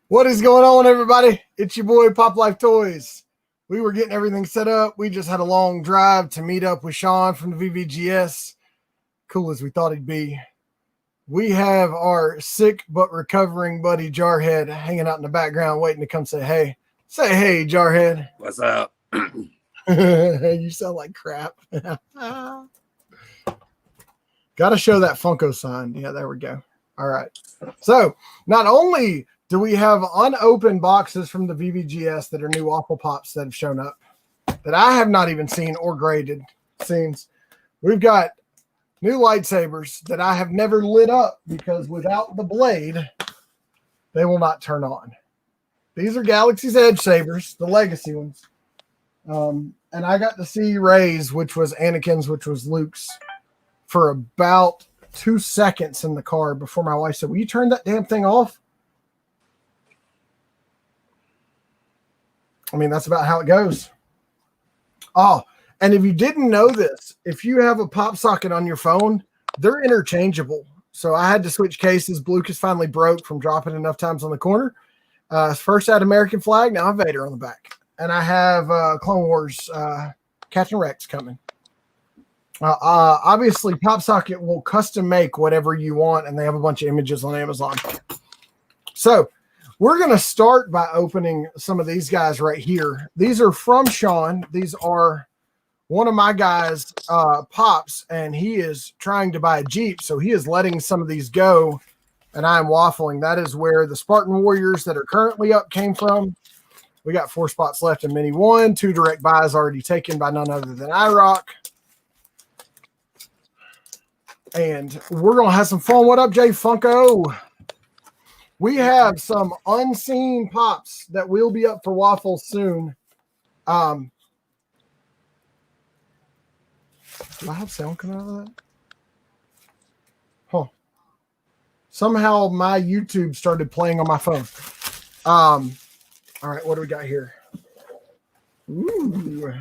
What is going on, everybody? It's your boy, Pop Life Toys. We were getting everything set up. We just had a long drive to meet up with Sean from the VVGS. Cool as we thought he'd be. We have our sick but recovering buddy, Jarhead, hanging out in the background waiting to come say hey. Say hey, Jarhead. What's up? You sound like crap. Got to show that Funko sign. Yeah, there we go. All right. So not only do we have unopened boxes from the VVGS that are new Waffle Pops that have shown up that I have not even seen or graded scenes. We've got new lightsabers that I have never lit up because without the blade, they will not turn on. These are Galaxy's Edge sabers, the legacy ones. And I got to see Rey's, which was Anakin's, which was Luke's, for about 2 seconds in the car before my wife said, "Will you turn that damn thing off?" I mean, that's about how it goes. Oh, and if you didn't know this, if you have a pop socket on your phone, they're interchangeable. So I had to switch cases. Lucas finally broke from dropping enough times on the corner. First I had American flag, now I have Vader on the back. And I have Clone Wars Captain Rex coming. Obviously, Pop Socket will custom make whatever you want, and they have a bunch of images on Amazon. So we're going to start by opening some of these guys right here. These are from Sean. These are one of my guys, Pops, and he is trying to buy a Jeep, so he is letting some of these go, and I am waffling. That is where the Spartan Warriors that are currently up came from. We got 4 spots left in Mini 1. 2 direct buys already taken by none other than iRock. And we're going to have some fun. What up, Jay Funko? We have some unseen pops that will be up for waffles soon. Do I have sound coming out of that? Huh. Somehow my YouTube started playing on my phone. All right, what do we got here? Ooh,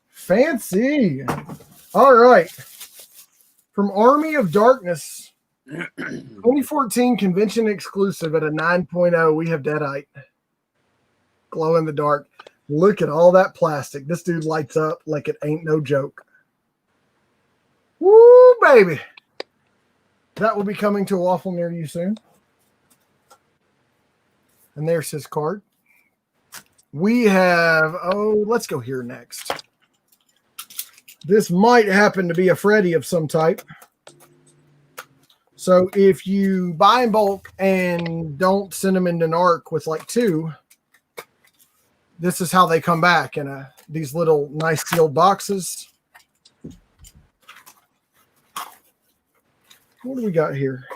fancy. All right. From Army of Darkness, 2014 convention exclusive at a 9.0, we have Deadite. Glow in the dark. Look at all that plastic. This dude lights up like it ain't no joke. Woo, baby. That will be coming to a waffle near you soon. And there's his card. We have, let's go here next. This might happen to be a Freddy of some type. So if you buy in bulk and don't send them into NARC with like 2, this is how they come back in these little nice sealed boxes. What do we got here?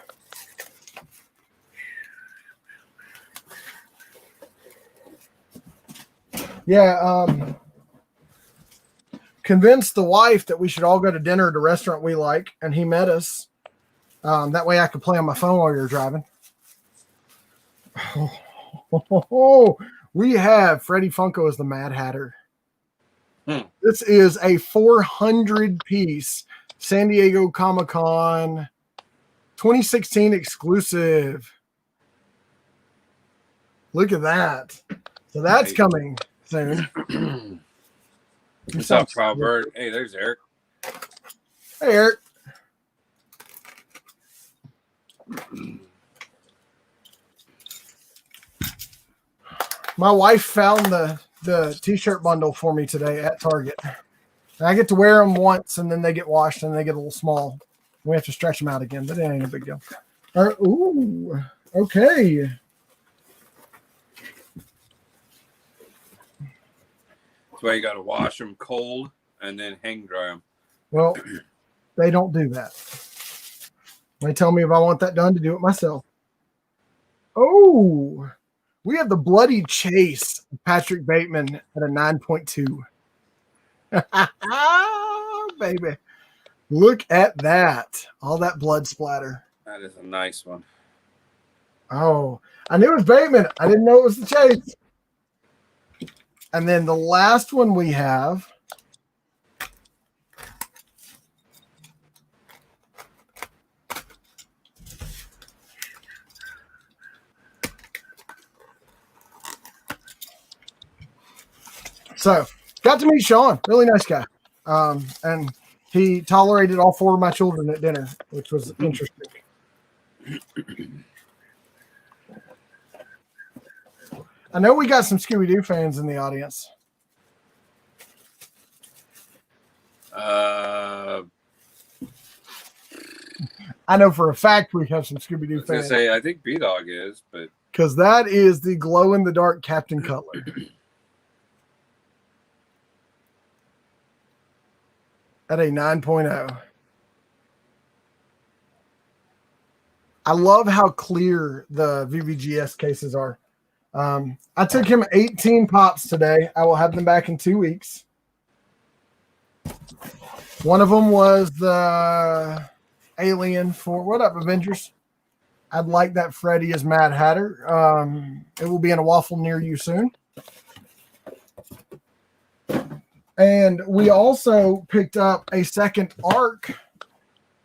Yeah, convinced the wife that we should all go to dinner at a restaurant we like, and he met us. That way I could play on my phone while you're driving. We have Freddy Funko as the Mad Hatter. This is a 400-piece San Diego Comic-Con 2016 exclusive. Look at that. So that's coming soon. What's up, Robert? Hey, there's Eric. Hey, Eric. My wife found the t-shirt bundle for me today at Target. And I get to wear them once, and then they get washed, and they get a little small. We have to stretch them out again, but it ain't a big deal. All right. Ooh, okay. That's why you got to wash them cold and then hang dry them. Well, they don't do that. They tell me if I want that done to do it myself. Oh, we have the Bloody Chase of Patrick Bateman at a 9.2. Baby. Look at that. All that blood splatter. That is a nice one. Oh, I knew it was Bateman. I didn't know it was the Chase. And then the last one we have So got to meet Sean, really nice guy. And he tolerated all 4 of my children at dinner, which was interesting. I know we got some Scooby-Doo fans in the audience. I I know for a fact we have some Scooby-Doo was gonna fans. say I think B-Dog is, but Because that is the glow-in-the-dark Captain Cutler. At a 9.0. I love how clear the VVGS cases are. I took him 18 pops today. I will have them back in 2 weeks. One of them was the Alien for what up, Avengers? I'd like that Freddy as Mad Hatter. It will be in a waffle near you soon. And we also picked up a second ARC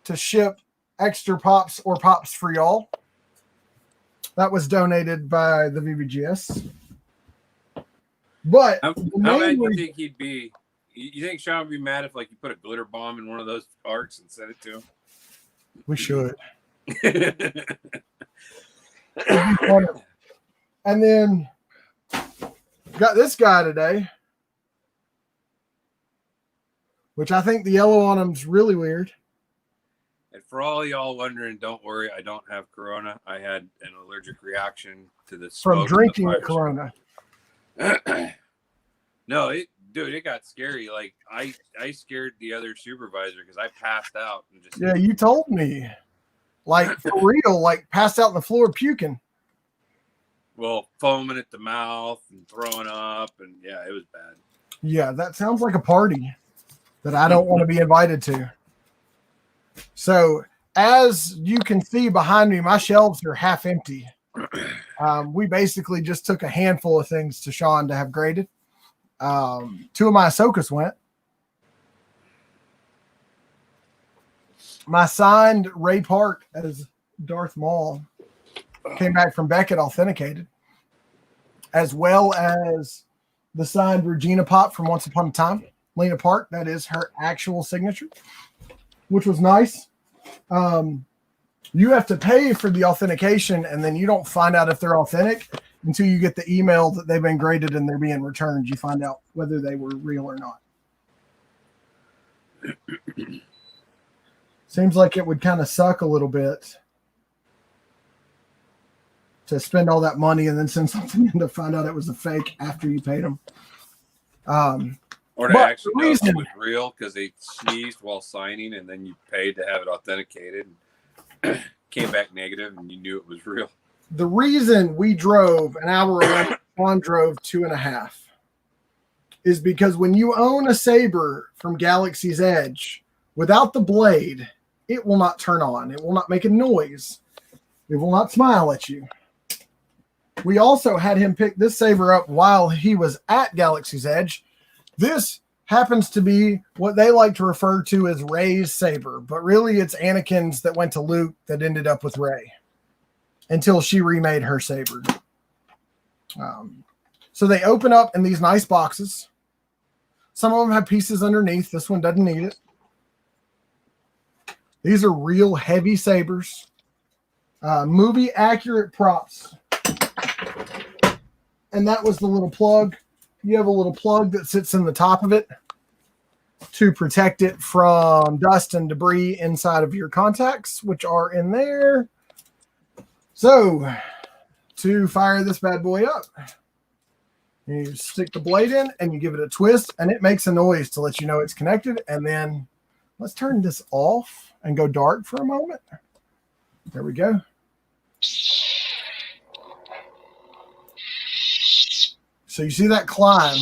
to ship extra pops or pops for y'all. That was donated by the VVGS. But how mad do you think he'd be? You think Sean would be mad if like you put a glitter bomb in one of those arcs and sent it to him? We should. And then got this guy today, which I think the yellow on him's really weird. And for all y'all wondering, don't worry, I don't have corona. I had an allergic reaction to the From smoke drinking the the corona. No, it got scary. Like I scared the other supervisor because I passed out and just Yeah, you told me. Like for real, like passed out on the floor puking. well, foaming at the mouth and throwing up, and yeah, it was bad. Yeah, that sounds like a party that I don't want to be invited to. So as you can see behind me, my shelves are half empty. We basically just took a handful of things to Sean to have graded. 2 of my Ahsokas went. My signed Ray Park as Darth Maul came back from Beckett authenticated, as well as the signed Regina Pop from Once Upon a Time, Lena Park. That is her actual signature, which was nice. You have to pay for the authentication, and then you don't find out if they're authentic until you get the email that they've been graded and they're being returned. You find out whether they were real or not. Seems like it would kind of suck a little bit to spend all that money and then send something in to find out it was a fake after you paid them. Or to actually know if it was real because they sneezed while signing and then you paid to have it authenticated. Came back negative and you knew it was real. The reason we drove an hour away, Juan drove 2.5, is because when you own a saber from Galaxy's Edge, without the blade, it will not turn on. It will not make a noise. It will not smile at you. We also had him pick this saber up while he was at Galaxy's Edge. This happens to be what they like to refer to as Rey's saber, but really it's Anakin's that went to Luke that ended up with Rey until she remade her saber. So they open up in these nice boxes. Some of them have pieces underneath. This one doesn't need it. These are real heavy sabers. Movie accurate props. And that was the little plug. You have a little plug that sits in the top of it to protect it from dust and debris inside of your contacts, which are in there. So to fire this bad boy up, you stick the blade in and you give it a twist and it makes a noise to let you know it's connected. And then let's turn this off and go dark for a moment. There we go. So you see that climb.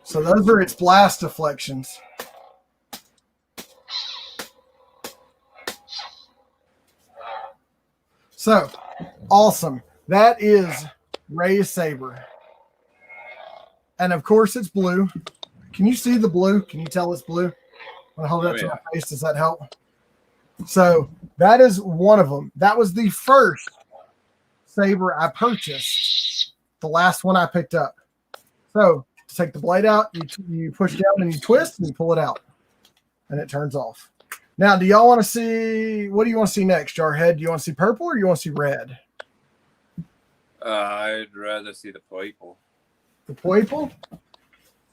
So those are its blast deflections. So awesome. That is Rey's saber. And of course it's blue. Can you see the blue? Can you tell it's blue? I'm gonna hold it up to my face. Does that help? So That is one of them. That was the first saber I purchased. The last one I picked up. So to take the blade out, you push down and you twist and you pull it out, and it turns off. Now, do y'all want to see? What do you want to see next, Jarhead? Do you want to see purple or do you want to see red? I'd rather see the purple. The purple.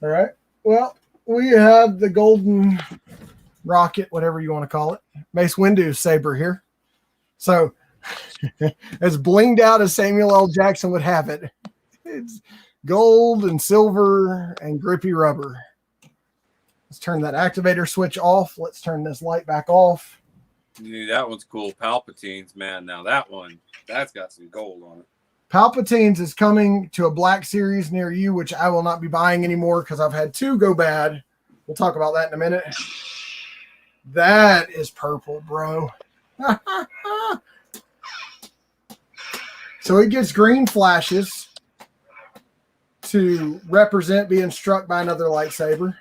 All right. Well, we have the golden rocket, whatever you want to call it, Mace Windu saber here. So, as blinged out as Samuel L. Jackson would have it, it's gold and silver and grippy rubber. Let's turn that activator switch off. Let's turn this light back off. Yeah, that one's cool. Palpatine's, man. Now that's got some gold on it. Palpatine's is coming to a Black Series near you, which I will not be buying anymore because I've had 2 go bad. We'll talk about that in a minute. That is purple, bro. So it gives green flashes to represent being struck by another lightsaber.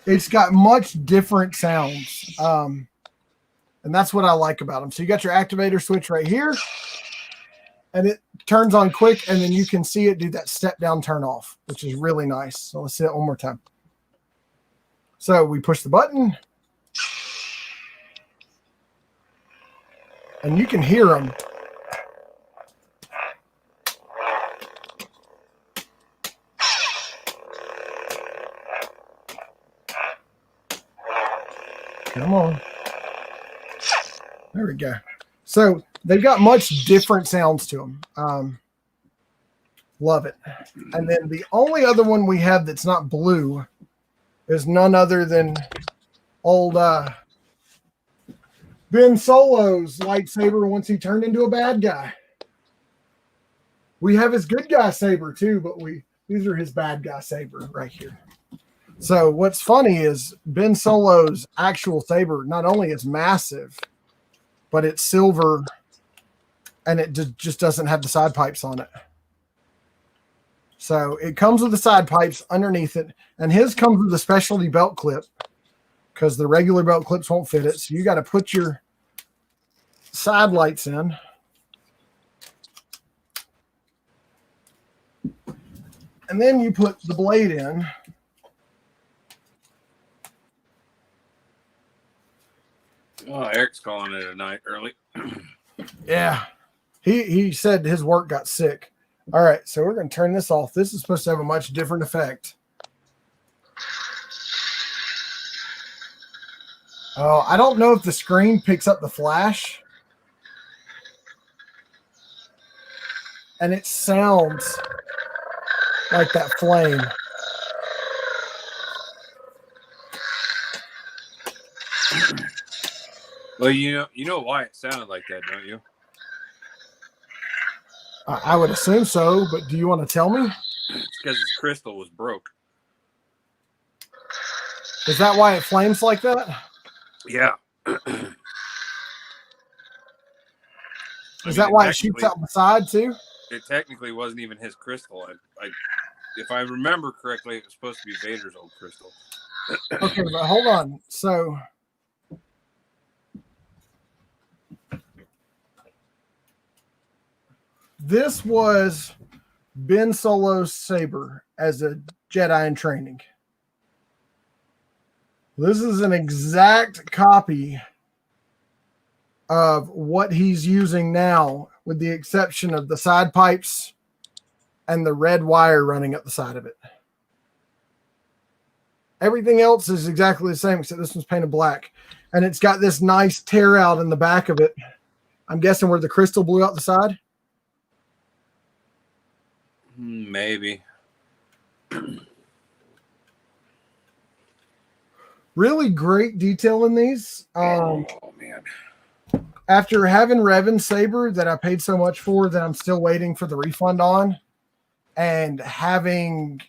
It's got much different sounds. And that's what I like about them. So you got your activator switch right here, and it turns on quick, and then you can see it do that step down turn off, which is really nice. So let's see that one more time. So we push the button, and you can hear them. Come on. There we go. So they've got much different sounds to them. Love it. And then the only other one we have that's not blue is none other than old Ben Solo's lightsaber once he turned into a bad guy. We have his good guy saber too, but these are his bad guy saber right here. So what's funny is Ben Solo's actual saber not only is massive, but it's silver, and it just doesn't have the side pipes on it. So it comes with the side pipes underneath it, and his comes with a specialty belt clip because the regular belt clips won't fit it. So you got to put your side lights in. And then you put the blade in. Oh, Eric's calling it a night early. Yeah. He said his work got sick. All right, so we're going to turn this off. This is supposed to have a much different effect. Oh, I don't know if the screen picks up the flash. And it sounds like that flame. Well, you know why it sounded like that, don't you? I would assume so, but do you want to tell me? It's because his crystal was broke. Is that why it flames like that? Yeah. Is that why it shoots out the side too? It technically wasn't even his crystal. If I remember correctly, it was supposed to be Vader's old crystal. Okay, but hold on. So this was Ben Solo's saber as a Jedi in training. This is an exact copy of what he's using now, with the exception of the side pipes and the red wire running up the side of it. Everything else is exactly the same, except this one's painted black. And it's got this nice tear out in the back of it. I'm guessing where the crystal blew out the side. Maybe. Really great detail in these. Oh, man. After having Revan's saber that I paid so much for that I'm still waiting for the refund on, and having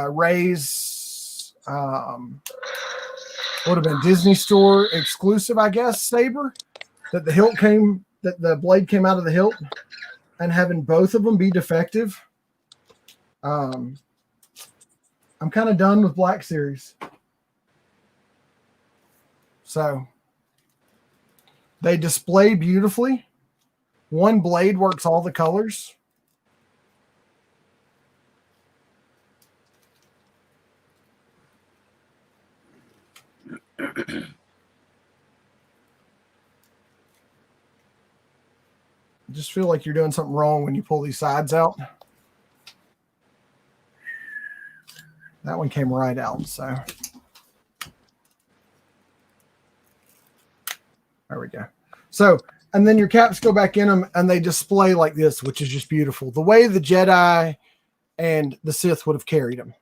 Ray's would have been Disney Store exclusive, I guess, saber that the blade came out of the hilt, and having both of them be defective. I'm kind of done with Black Series. So they display beautifully. One blade works all the colors. I just feel like you're doing something wrong when you pull these sides out. That one came right out, so there we go. So, and then your caps go back in them and they display like this, which is just beautiful. The way the Jedi and the Sith would have carried them.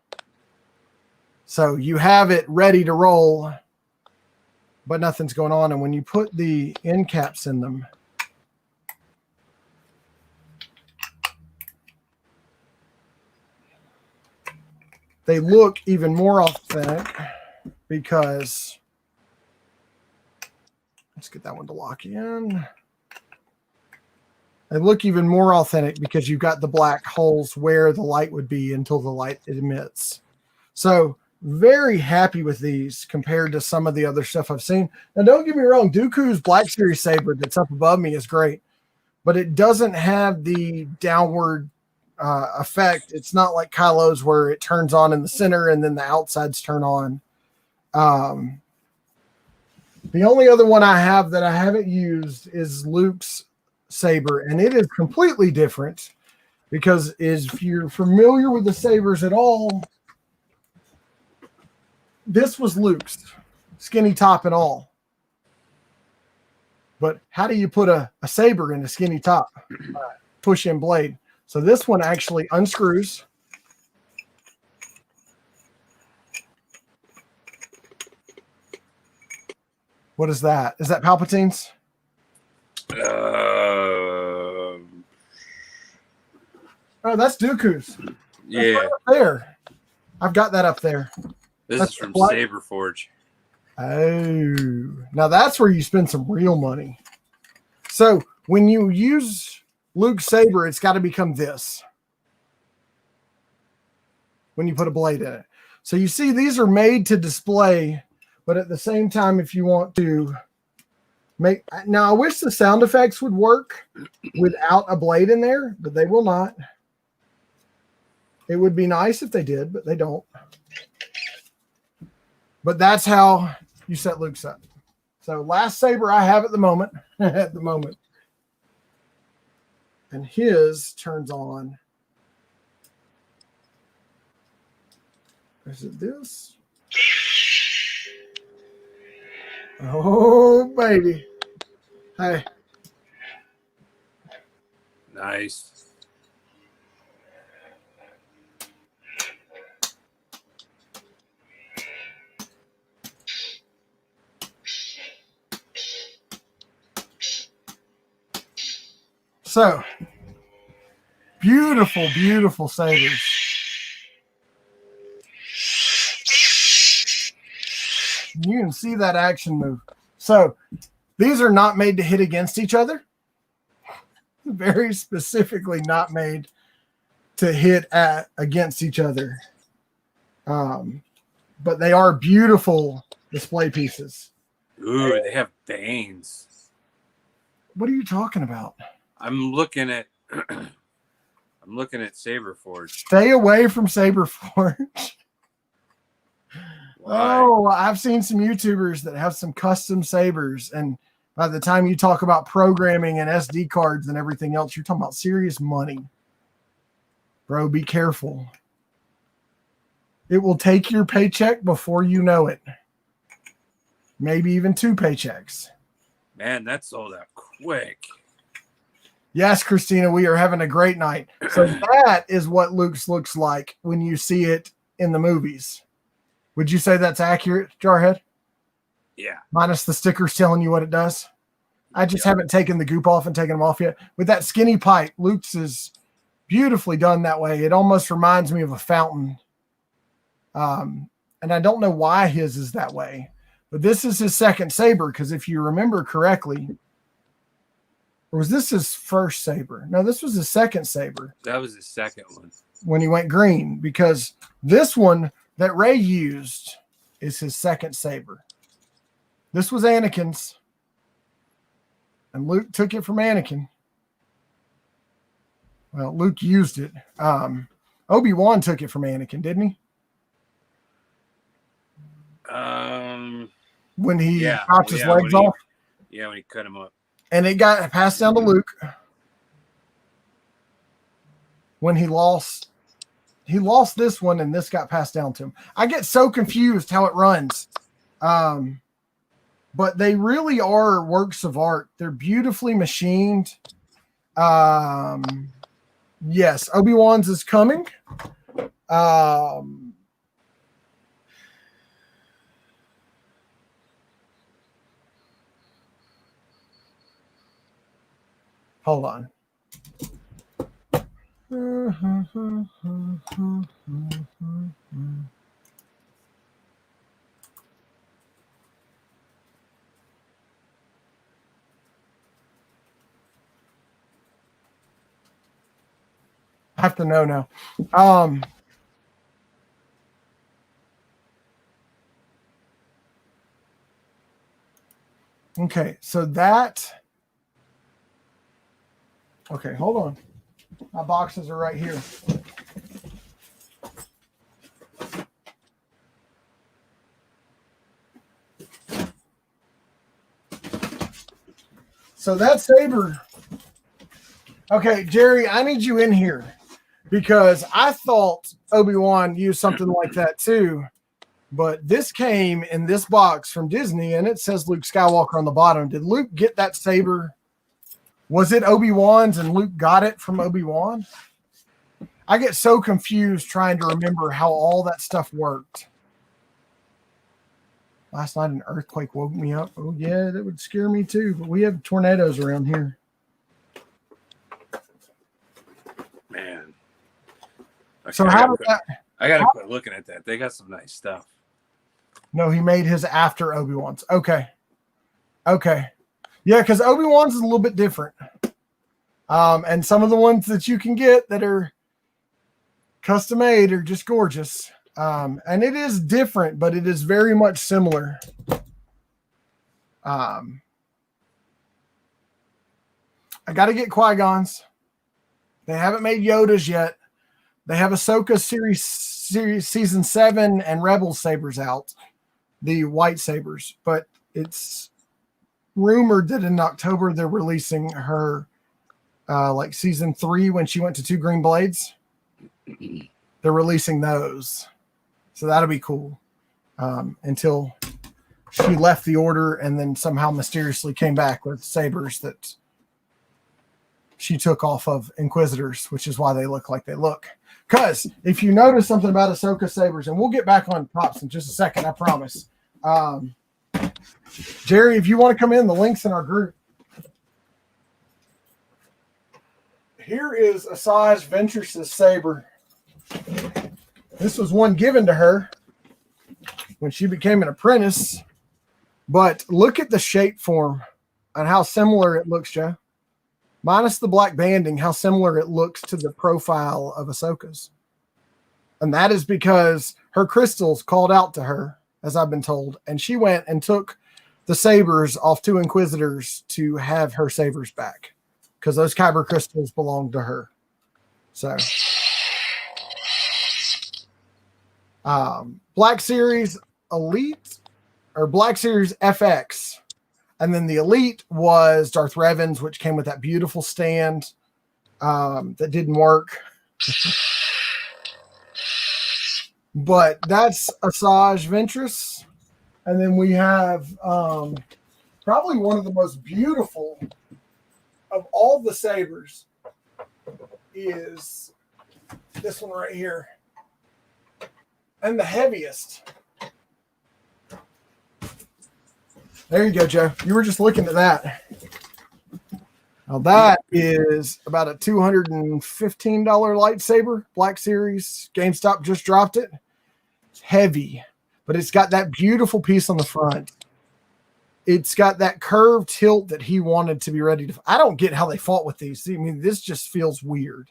So you have it ready to roll, but nothing's going on. And when you put the end caps in them, they look even more authentic because, let's get that one to lock in. They look even more authentic because you've got the black holes where the light would be until the light emits. So very happy with these compared to some of the other stuff I've seen. Now, don't get me wrong. Dooku's Black Series saber that's up above me is great, but it doesn't have the downward effect. It's not like Kylo's where it turns on in the center and then the outsides turn on. The only other one I have that I haven't used is Luke's saber, and it is completely different because if you're familiar with the sabers at all, this was Luke's, skinny top and all. But how do you put a saber in a skinny top? Push-in blade. So this one actually unscrews. What is that? Is that Palpatine's? Oh, that's Dooku's. Yeah. Right up there. I've got that up there. This is from Saberforge. Oh, now that's where you spend some real money. So when you use Luke's saber, it's got to become this when you put a blade in it. So you see these are made to display, but at the same time, if you want to make, now I wish the sound effects would work without a blade in there, but they will not. It would be nice if they did, but they don't. But that's how you set Luke's up. So last saber I have at the moment, and his turns on. Is it this? Oh, baby. Hey. Nice. So, beautiful, beautiful sabers. You can see that action move. So, these are not made to hit against each other. Very specifically not made to hit against each other. But they are beautiful display pieces. Ooh, they have veins. What are you talking about? I'm looking at Saberforge. Stay away from Saberforge. Why? Oh, I've seen some YouTubers that have some custom sabers, and by the time you talk about programming and SD cards and everything else, you're talking about serious money. Bro, be careful. It will take your paycheck before you know it. Maybe even 2 paychecks. Man, that sold out quick. Yes, Christina, we are having a great night. So that is what Luke's looks like when you see it in the movies. Would you say that's accurate, Jarhead? Yeah. Minus the stickers telling you what it does? I just haven't taken the goop off and taken them off yet. With that skinny pipe, Luke's is beautifully done that way. It almost reminds me of a fountain. And I don't know why his is that way. But this is his second saber, because if you remember correctly, or was this his first saber? No, this was his second saber. That was his second one. When he went green, because this one that Rey used is his second saber. This was Anakin's, and Luke took it from Anakin. Well, Luke used it. Obi-Wan took it from Anakin, didn't he? When he chopped his legs off. Yeah, when he cut him up. And it got passed down to Luke. When he lost this one, and this got passed down to him. I get so confused how it runs. But they really are works of art. They're beautifully machined. Yes, Obi-Wan's is coming. Hold on. I have to know now. Okay, so that. Okay, hold on. My boxes are right here. So that saber. Okay, Jerry, I need you in here because I thought Obi-Wan used something like that too. But this came in this box from Disney and it says Luke Skywalker on the bottom. Did Luke get that saber? Was it Obi-Wan's and Luke got it from Obi-Wan? I get so confused trying to remember how all that stuff worked. Last night an earthquake woke me up. Oh, yeah, that would scare me too. But we have tornadoes around here. Man. Okay, So how did that... I got to quit looking at that. They got some nice stuff. No, he made his after Obi-Wan's. Okay. Yeah, because Obi-Wan's is a little bit different. And some of the ones that you can get that are custom made are just gorgeous. And it is different, but it is very much similar. I got to get Qui-Gon's. They haven't made Yoda's yet. They have Ahsoka series season 7 and Rebels sabers out, the white sabers, but it's rumored that in October they're releasing her like season 3 when she went to 2 green blades. They're releasing those, so that'll be cool. Until she left the order and then somehow mysteriously came back with sabers that she took off of Inquisitors, which is why they look like they look. Because if you notice something about Ahsoka sabers, and we'll get back on Pops in just a second, I promise. Jerry, if you want to come in, the link's in our group. Here is Asajj Ventress's saber. This was one given to her when she became an apprentice. But look at the shape form and how similar it looks, Joe. Minus the black banding, how similar it looks to the profile of Ahsoka's. And that is because her crystals called out to her, as I've been told, and she went and took the sabers off 2 Inquisitors to have her sabers back because those kyber crystals belonged to her. So, Black Series Elite or Black Series FX. And then the Elite was Darth Revan's, which came with that beautiful stand that didn't work. But that's Asajj Ventress. And then we have probably one of the most beautiful of all the sabers is this one right here. And the heaviest. There you go, Joe. You were just looking at that. Now that is about a $215 lightsaber, Black Series. GameStop just dropped it. It's heavy, but it's got that beautiful piece on the front. It's got that curved hilt that he wanted to be ready to. I don't get how they fought with these. I mean, this just feels weird.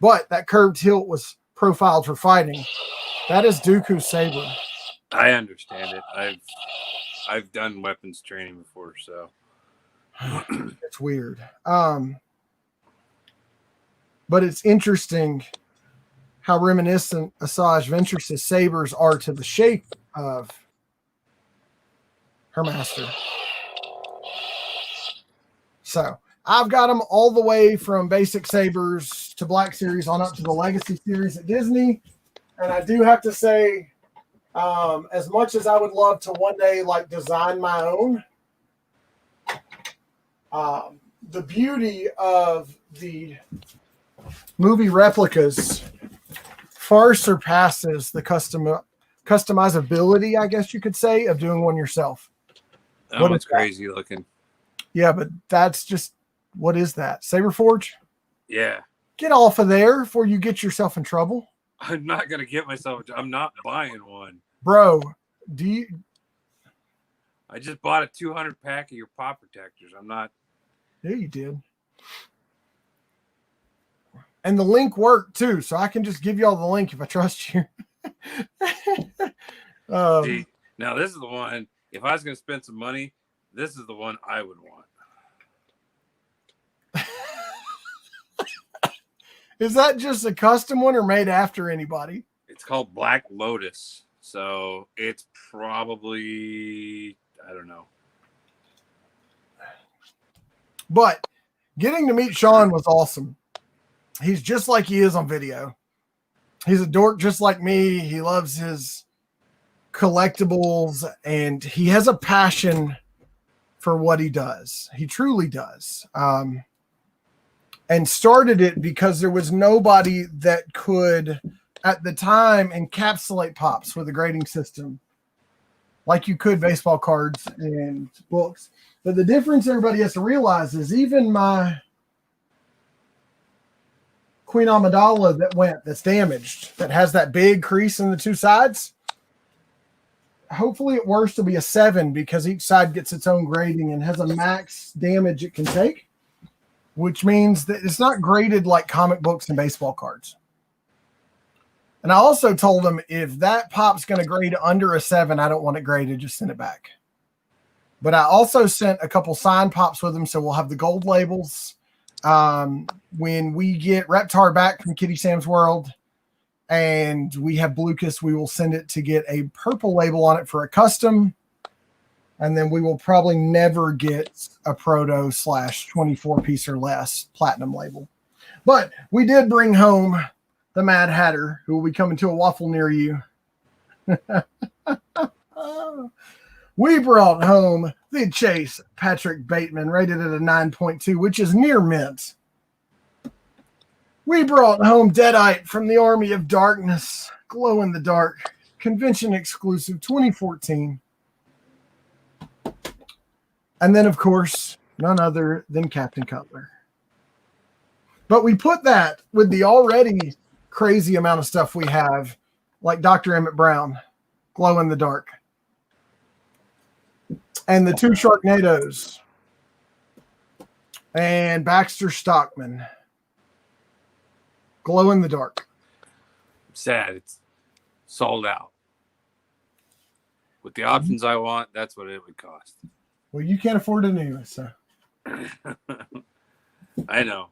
But that curved hilt was profiled for fighting. That is Dooku saber. I understand it. I've done weapons training before, so it's weird. But it's interesting how reminiscent Asajj Ventress's sabers are to the shape of her master. So I've got them all the way from basic sabers to Black Series on up to the Legacy Series at Disney. And I do have to say, as much as I would love to one day like design my own, the beauty of the movie replicas far surpasses the customizability, I guess you could say, of doing one yourself. Oh, it's crazy looking. Yeah, but that's just, what is that? Saberforge? Yeah. Get off of there before you get yourself in trouble. I'm not going to get myself, I'm not buying one. Bro, I just bought a 200 pack of your pop protectors. I'm not. Yeah, you did. And the link worked too, so I can just give y'all the link if I trust you. See, now this is the one, if I was going to spend some money, this is the one I would want. Is that just a custom one or made after anybody? It's called Black Lotus. So it's probably, I don't know. But getting to meet Sean was awesome. He's just like he is on video. He's a dork just like me. He loves his collectibles and he has a passion for what he does. He truly does. And started it because there was nobody that could, at the time, encapsulate pops with a grading system like you could baseball cards and books. But the difference everybody has to realize is even my Queen Amidala that's damaged, that has that big crease in the two sides, hopefully at worst will be a 7 because each side gets its own grading and has a max damage it can take, which means that it's not graded like comic books and baseball cards. And I also told him if that pop's going to grade under a 7, I don't want it graded, just send it back. But I also sent a couple signed pops with him, so we'll have the gold labels. When we get Reptar back from Kitty Sam's World and we have Blucas, we will send it to get a purple label on it for a custom. And then we will probably never get a Proto / 24 piece or less platinum label. But we did bring home the Mad Hatter, who will be coming to a waffle near you. We brought home the Chase Patrick Bateman, rated at a 9.2, which is near mint. We brought home Deadite from the Army of Darkness, glow in the dark, convention exclusive 2014. And then, of course, none other than Captain Cutler. But we put that with the already crazy amount of stuff we have, like Dr. Emmett Brown, glow in the dark. And the 2 Sharknadoes. And Baxter Stockman, glow in the dark. Sad. It's sold out. With the options I want, that's what it would cost. Well, you can't afford it anyway, so. I know.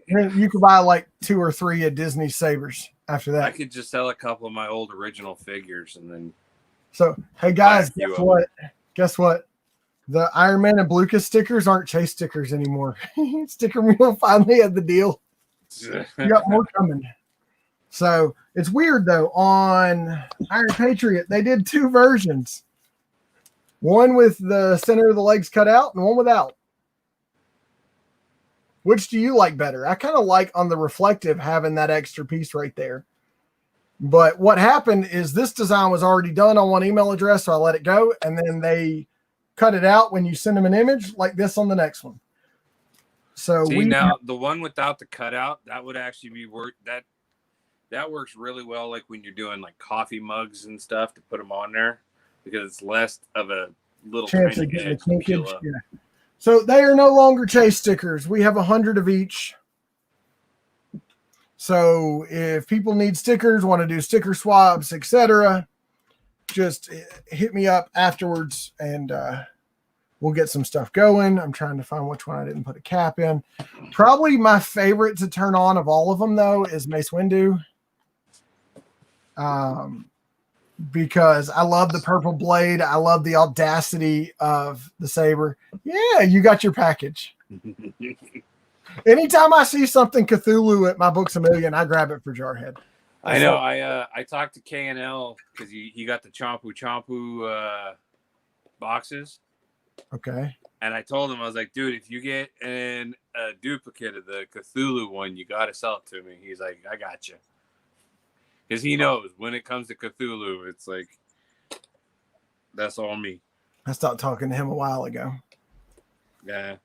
You could buy like 2 or 3 of Disney Sabers after that. I could just sell a couple of my old original figures and then. So, hey guys, guess what? The Iron Man and Blucas stickers aren't Chase stickers anymore. Sticker Mule finally had the deal. You got more coming. So it's weird though. On Iron Patriot, they did 2 versions. One with the center of the legs cut out and one without. Which do you like better? I kind of like on the reflective having that extra piece right there. But what happened is this design was already done on one email address, so I let it go. And then they cut it out when you send them an image like this on the next one. So now the one without the cutout, that would actually be that works really well, like when you're doing like coffee mugs and stuff to put them on there, because it's less of a little chance of getting a kinkage. Yeah. So they are no longer Chase stickers. We have 100 of each. So if people need stickers, want to do sticker swaps, etc., just hit me up afterwards and we'll get some stuff going. I'm trying to find which one I didn't put a cap in. Probably my favorite to turn on of all of them, though, is Mace Windu. Because I love the purple blade. I love the audacity of the saber. Yeah, you got your package. Anytime I see something Cthulhu at my Books A Million, I grab it for Jarhead. I know. I talked to K&L because he got the Chompu boxes. Okay. And I told him, I was like, dude, if you get a duplicate of the Cthulhu one, you got to sell it to me. He's like, I got you. Because he knows when it comes to Cthulhu, it's like, that's all me. I stopped talking to him a while ago. Yeah.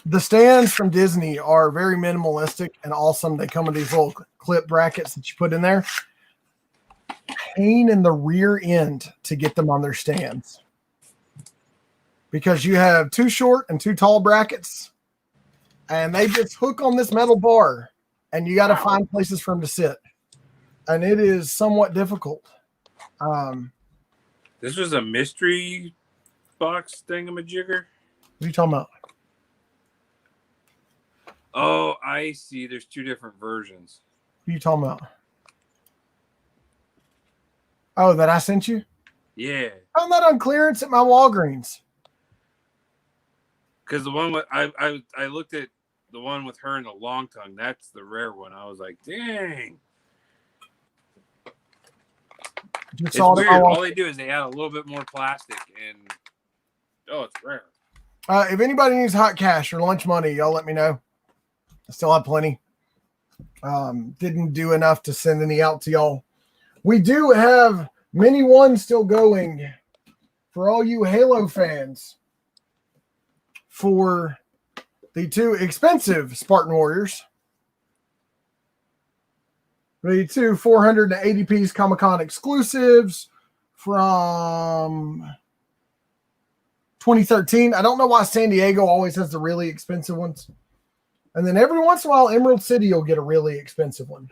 The stands from Disney are very minimalistic and awesome. They come with these little clip brackets that you put in there. Pain in the rear end to get them on their stands. Because you have 2 short and 2 tall brackets. And they just hook on this metal bar. And you got to find places for them to sit. And it is somewhat difficult. This was a mystery box thingamajigger? What are you talking about? Oh, I see. There's 2 different versions. What are you talking about? Oh, that I sent you? Yeah. I'm not on clearance at my Walgreens. Because the one with I looked at the one with her and the long tongue. That's the rare one. I was like, dang. It's weird. All they do is they add a little bit more plastic, and it's rare. If anybody needs hot cash or lunch money, y'all let me know. I still have plenty. Didn't do enough to send any out to y'all. We do have mini ones still going for all you Halo fans for the 2 expensive Spartan Warriors. The 2 480-piece Comic-Con exclusives from 2013. I don't know why San Diego always has the really expensive ones. And then every once in a while, Emerald City will get a really expensive one.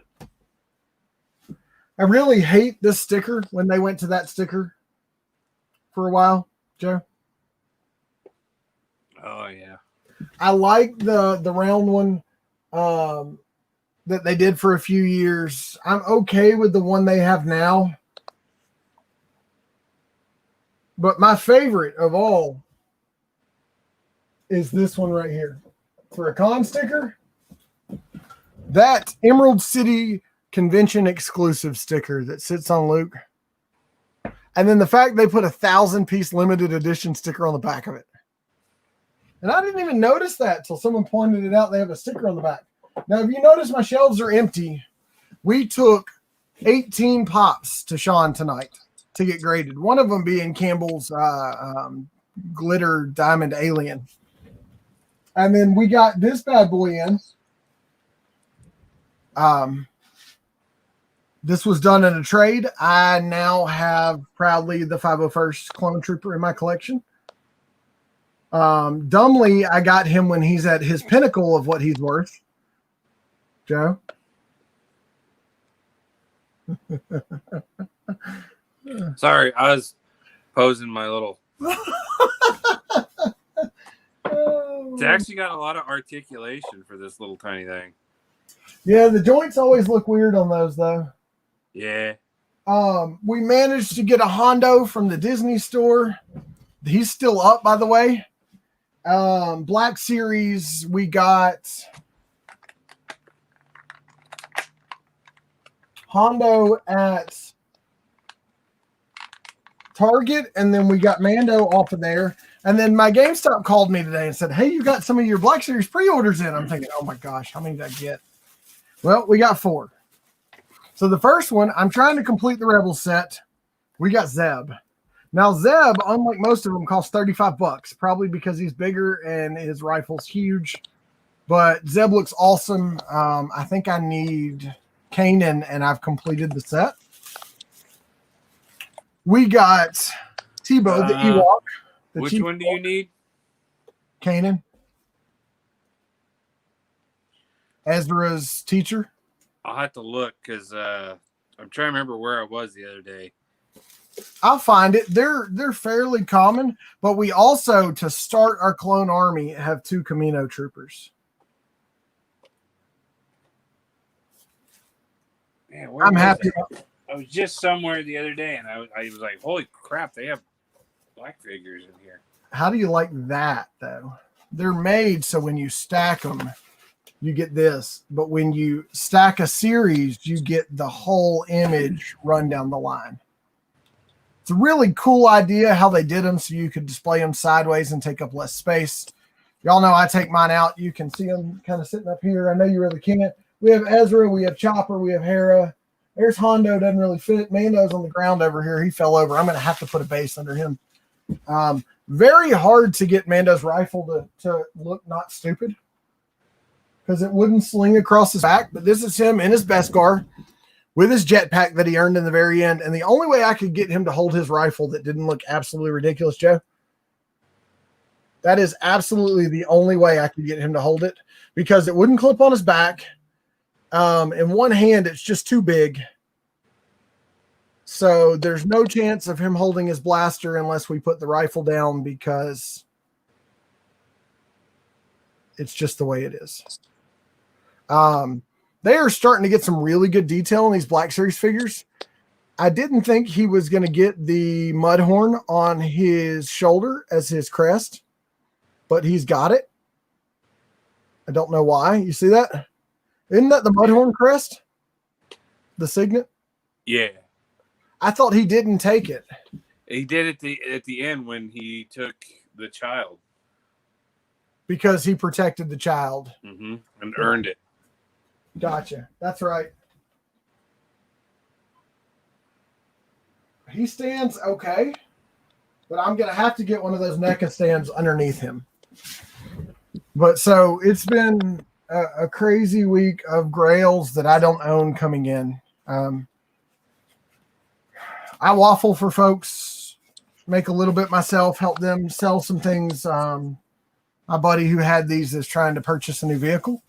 I really hate this sticker when they went to that sticker for a while, Joe. Oh, yeah. I like the round one that they did for a few years. I'm okay with the one they have now. But my favorite of all is this one right here. For a con sticker, that Emerald City Convention exclusive sticker that sits on Luke. And then the fact they put a 1,000-piece limited edition sticker on the back of it. And I didn't even notice that until someone pointed it out. They have a sticker on the back. Now, if you notice, my shelves are empty. We took 18 pops to Sean tonight to get graded. One of them being Campbell's Glitter Diamond Alien. And then we got this bad boy in. This was done in a trade. I now have proudly the 501st Clone Trooper in my collection. Dumbly, I got him when he's at his pinnacle of what he's worth. Joe? Sorry, I was posing my little... It's actually got a lot of articulation for this little tiny thing. Yeah, the joints always look weird on those, though. Yeah. We managed to get a Hondo from the Disney store. He's still up, by the way. Black Series, we got Hondo at Target, and then we got Mando off of there. And then my GameStop called me today and said, hey, you got some of your Black Series pre-orders in. I'm thinking, oh my gosh, how many did I get? Well, we got 4. So the first one, I'm trying to complete the Rebel set. We got Zeb. Now, Zeb, unlike most of them, costs $35, probably because he's bigger and his rifle's huge. But Zeb looks awesome. I think I need Kanan, and I've completed the set. We got Tebow, the Ewok. Which one do you need? Kanan. Ezra's teacher? I'll have to look because I'm trying to remember where I was the other day. I'll find it. They're fairly common, but we also, to start our clone army, have 2 Camino troopers. Man, I'm happy. I was just somewhere the other day, and I was like, "Holy crap! They have black figures in here." How do you like that, though? They're made so when you stack them, you get this. But when you stack a series, you get the whole image run down the line. It's a really cool idea how they did them so you could display them sideways and take up less space. Y'all know I take mine out. You can see them kind of sitting up here. I know you really can't. We have Ezra, we have Chopper, we have Hera. There's Hondo, doesn't really fit. Mando's on the ground over here. He fell over. I'm going to have to put a base under him. Very hard to get Mando's rifle to look not stupid because it wouldn't sling across his back. But this is him in his Beskar with his jetpack that he earned in the very end. And the only way I could get him to hold his rifle that didn't look absolutely ridiculous, Joe, that is absolutely the only way I could get him to hold it because it wouldn't clip on his back. In one hand, it's just too big. So there's no chance of him holding his blaster unless we put the rifle down because it's just the way it is. They are starting to get some really good detail in these Black Series figures. I didn't think he was going to get the Mudhorn on his shoulder as his crest, but he's got it. I don't know why. You see that? Isn't that the Mudhorn crest? The signet? Yeah. I thought he didn't take it. He did at the end when he took the child. Because he protected the child. Mm-hmm. And earned it. Gotcha. That's right. He stands okay, but I'm going to have to get one of those NECA stands underneath him. But so it's been a crazy week of grails that I don't own coming in. I waffle for folks, make a little bit myself, help them sell some things. My buddy who had these is trying to purchase a new vehicle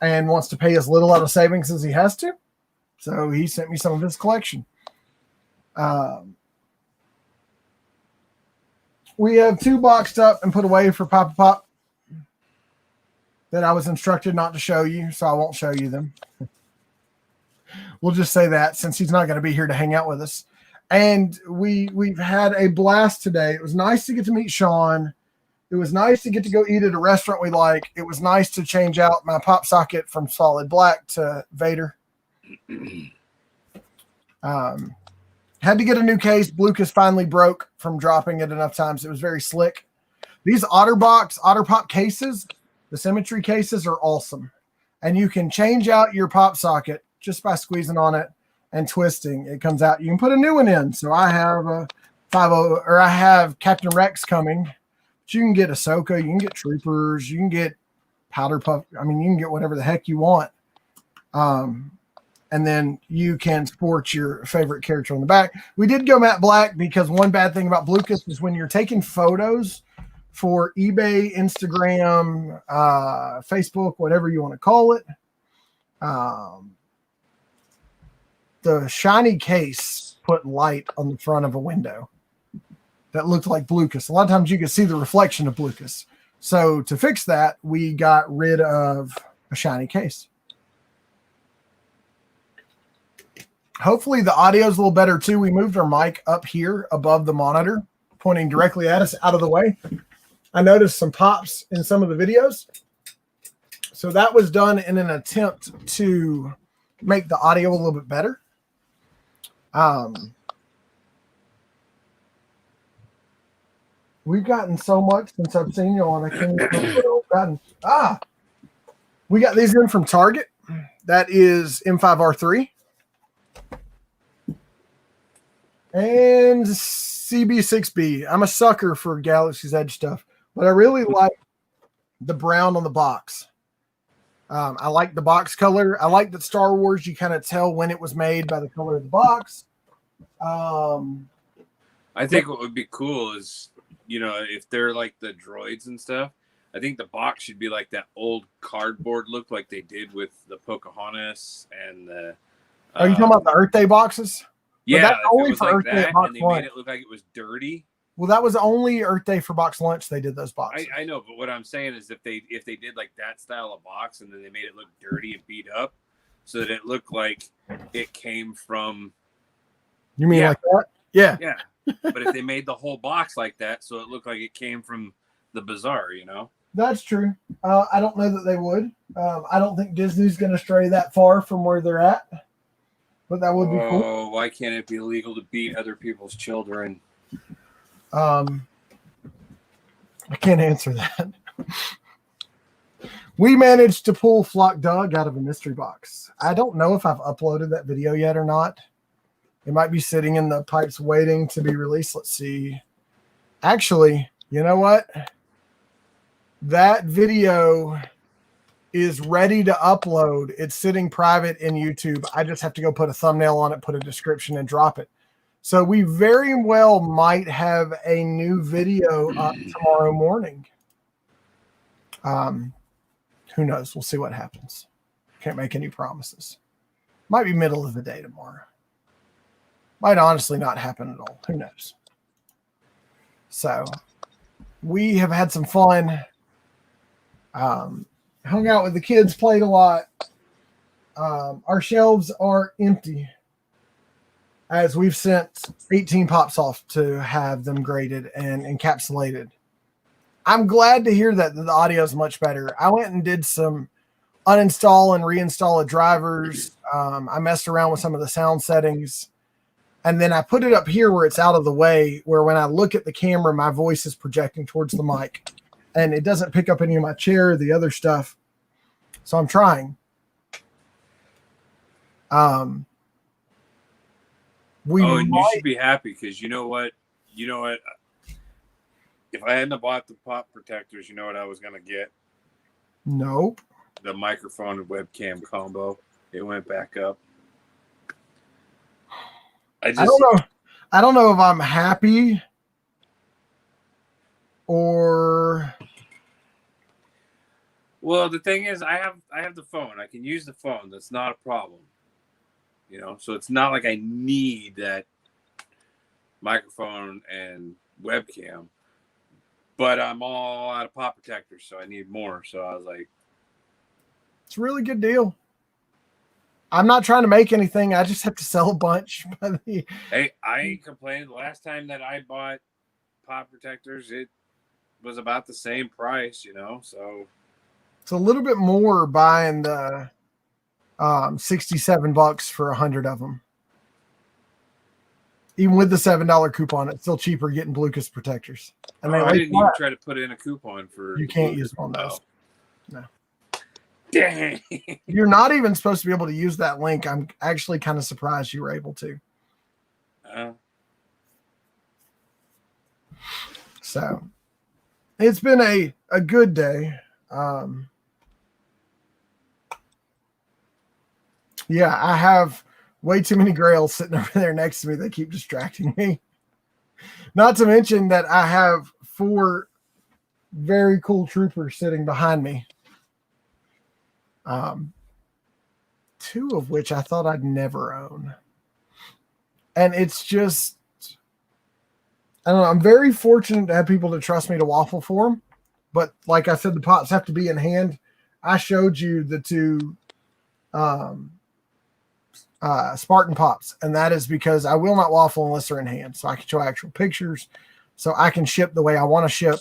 and wants to pay as little out of savings as he has to. So he sent me some of his collection. We have 2 boxed up and put away for Papa Pop that I was instructed not to show you, so I won't show you them. We'll just say that since he's not going to be here to hang out with us. And we've had a blast today. It was nice to get to meet Sean. It was nice to get to go eat at a restaurant we like. It was nice to change out my pop socket from solid black to Vader. Had to get a new case. Bluecas finally broke from dropping it enough times. It was very slick. These OtterPop cases, the symmetry cases are awesome. And you can change out your pop socket just by squeezing on it and twisting. It comes out. You can put a new one in. So I have a 50, or I have Captain Rex coming. But you can get Ahsoka, you can get Troopers, you can get Powder Puff. I mean, you can get whatever the heck you want. And then you can sport your favorite character on the back. We did go matte black because one bad thing about Bluecas is when you're taking photos for eBay, Instagram, Facebook, whatever you want to call it, the shiny case put light on the front of a window that looked like Bluecas. A lot of times you could see the reflection of Bluecas. So to fix that, we got rid of a shiny case. Hopefully the audio is a little better too. We moved our mic up here above the monitor, pointing directly at us out of the way. I noticed some pops in some of the videos. So that was done in an attempt to make the audio a little bit better. We've gotten so much since I've seen you on. I can't even remember what we've gotten. We got these in from Target. That is M5R3. And CB6B. I'm a sucker for Galaxy's Edge stuff, but I really like the brown on the box. I like the box color. I like that Star Wars, you kind of tell when it was made by the color of the box. I think what would be cool is, you know, if they're like the droids and stuff, I think the box should be like that old cardboard look like they did with the Pocahontas and the. Are you talking about the Earth Day boxes? Yeah, that's if only it was for like Earth Day at that, Box and they Lunch. made it look like it was dirty. Well, that was only Earth Day for Box Lunch. They did those boxes. I know, but what I'm saying is if they did like that style of box and then they made it look dirty and beat up, so that it looked like it came from. You mean like that? Yeah. Yeah. But if they made the whole box like that, so it looked like it came from the bazaar, you know? That's true. I don't know that they would. I don't think Disney's going to stray that far from where they're at. But that would be cool. Oh, why can't it be illegal to beat other people's children? I can't answer that. We managed to pull Flock Dog out of a mystery box. I don't know if I've uploaded that video yet or not. It might be sitting in the pipes waiting to be released. Let's see. Actually, you know what? That video is ready to upload. It's sitting private in YouTube. I just have to go put a thumbnail on it, put a description, and drop it. So we very well might have a new video up tomorrow morning. Who knows? We'll see what happens. Can't make any promises. Might be middle of the day tomorrow. Might honestly not happen at all. Who knows? So we have had some fun. Hung out with the kids, played a lot. Our shelves are empty as we've sent 18 pops off to have them graded and encapsulated. I'm glad to hear that the audio is much better. I went and did some uninstall and reinstall of drivers. I messed around with some of the sound settings. And then I put it up here where it's out of the way, where when I look at the camera, my voice is projecting towards the mic. And it doesn't pick up any of my chair or the other stuff. So I'm trying. You should be happy because you know what? If I hadn't bought the pop protectors, you know what I was going to get? Nope. The microphone and webcam combo. It went back up. I don't know. I don't know if I'm happy or. Well, the thing is, I have the phone. I can use the phone. That's not a problem. You know, so it's not like I need that microphone and webcam. But I'm all out of pop protectors, so I need more. So I was like, it's a really good deal. I'm not trying to make anything. I just have to sell a bunch. Hey, I ain't complaining. The last time that I bought pop protectors, it was about the same price, you know. So it's a little bit more buying the $67 for 100 of them. Even with the $7 coupon, it's still cheaper getting Blucas protectors. And I didn't even try to put in a coupon for. You can't use one of those. No. Dang. You're not even supposed to be able to use that link. I'm actually kind of surprised you were able to. So it's been a good day. Yeah, I have way too many grails sitting over there next to me. They keep distracting me. Not to mention that I have 4 very cool troopers sitting behind me. 2 of which I thought I'd never own. And it's just, I don't know. I'm very fortunate to have people to trust me to waffle for them. But like I said, the pops have to be in hand. I showed you the 2 Spartan pops, and that is because I will not waffle unless they're in hand. So I can show actual pictures, so I can ship the way I want to ship,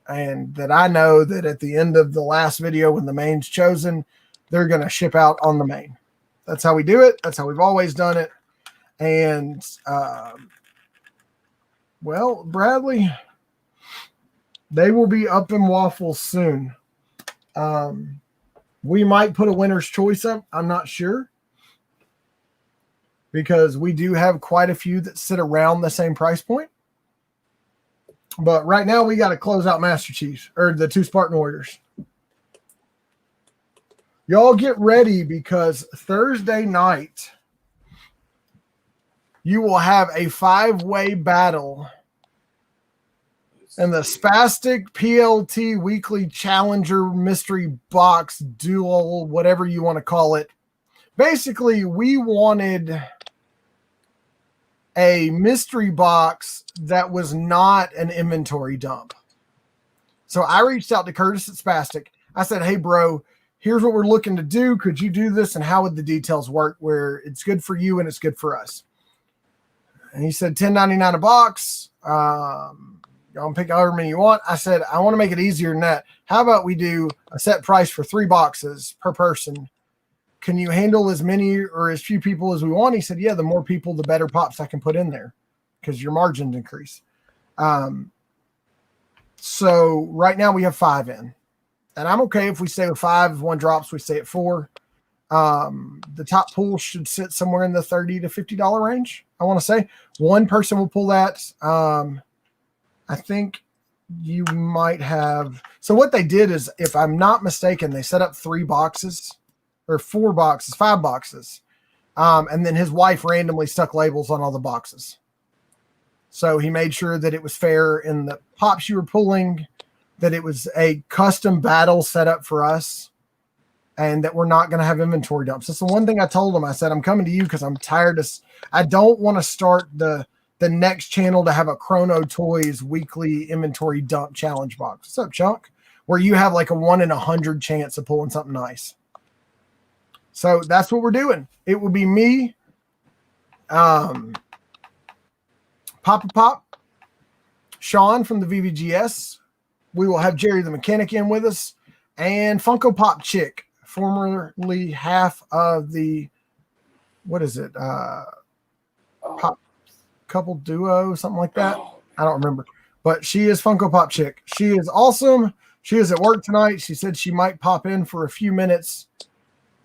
and that I know that at the end of the last video when the main's chosen, they're going to ship out on the main. That's how we do it. That's how we've always done it. And well, Bradley, they will be up in waffles soon. We might put a winner's choice up. I'm not sure, because we do have quite a few that sit around the same price point. But right now we got to close out Master Chiefs, or the 2 Spartan Warriors. Y'all get ready, because Thursday night you will have a 5-way battle And the Spastic PLT Weekly Challenger Mystery Box Duel, whatever you want to call it. Basically, we wanted a mystery box that was not an inventory dump. So I reached out to Curtis at Spastic. I said, hey, bro, here's what we're looking to do. Could you do this? And how would the details work where it's good for you and it's good for us? And he said, $10.99 a box. Y'all can pick however many you want. I said, I want to make it easier than that. How about we do a set price for 3 boxes per person? Can you handle as many or as few people as we want? He said, yeah, the more people, the better pops I can put in there because your margins increase. So right now we have 5 in. And I'm okay if we stay with 5. If one drops, we stay at 4. The top pool should sit somewhere in the $30 to $50 range. I want to say one person will pull that. I think you might have. So what they did is, if I'm not mistaken, they set up 3 boxes or 4 boxes, 5 boxes. And then his wife randomly stuck labels on all the boxes. So he made sure that it was fair in the pops you were pulling, that it was a custom battle set up for us, and that we're not going to have inventory dumps. That's the one thing I told him. I said, I'm coming to you because I'm tired of, I don't want to start the next channel to have a Chrono Toys weekly inventory dump challenge box. What's up, Chunk? Where you have like a 1 in 100 chance of pulling something nice. So that's what we're doing. It will be me, Papa Pop, Sean from the VVGS. We will have Jerry the Mechanic in with us, and Funko Pop Chick, formerly half of the, what is it? Pop Couple Duo, something like that. I don't remember, but she is Funko Pop Chick. She is awesome. She is at work tonight. She said she might pop in for a few minutes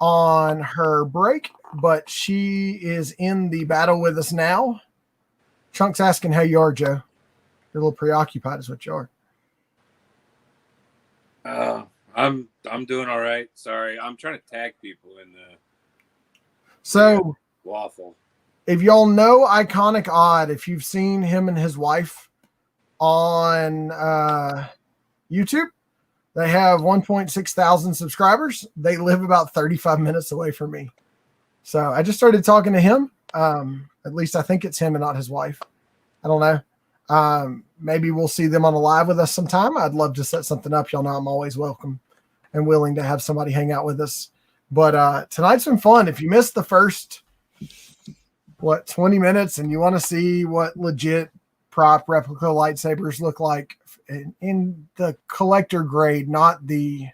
on her break, but she is in the battle with us now. Chunk's asking how you are, Joe. You're a little preoccupied is what you are. I'm doing all right. Sorry. I'm trying to tag people in the waffle. If y'all know Iconic Odd, if you've seen him and his wife on YouTube, they have 1.6 thousand subscribers. They live about 35 minutes away from me. So I just started talking to him. At least I think it's him and not his wife. I don't know. Maybe we'll see them on a live with us sometime. I'd love to set something up. Y'all know I'm always welcome and willing to have somebody hang out with us. But tonight's been fun. If you missed the first, 20 minutes and you want to see what legit prop replica lightsabers look like in the collector grade, not the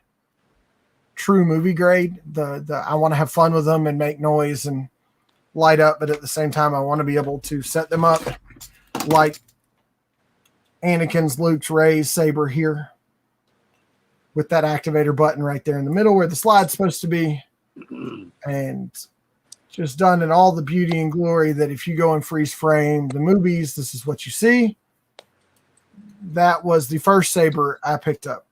true movie grade, the I want to have fun with them and make noise and light up, but at the same time I want to be able to set them up like Anakin's, Luke's, Rey's saber here with that activator button right there in the middle where the slide's supposed to be, and just done in all the beauty and glory that if you go and freeze frame the movies, this is what you see. That was the first saber I picked up.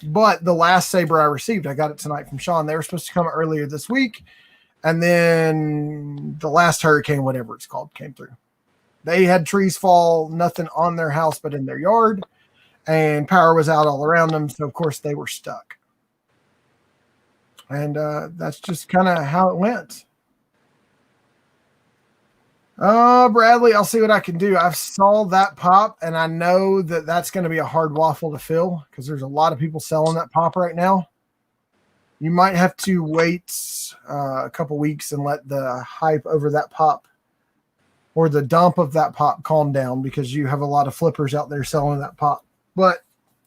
But the last saber I received, I got it tonight from Sean. They were supposed to come earlier this week. And then the last hurricane, whatever it's called, came through. They had trees fall, nothing on their house but in their yard. And power was out all around them. So, of course, they were stuck. And that's just kind of how it went. Bradley, I'll see what I can do. I've saw that pop, and I know that that's going to be a hard waffle to fill because there's a lot of people selling that pop right now. You might have to wait a couple weeks and let the hype over that pop or the dump of that pop calm down because you have a lot of flippers out there selling that pop. But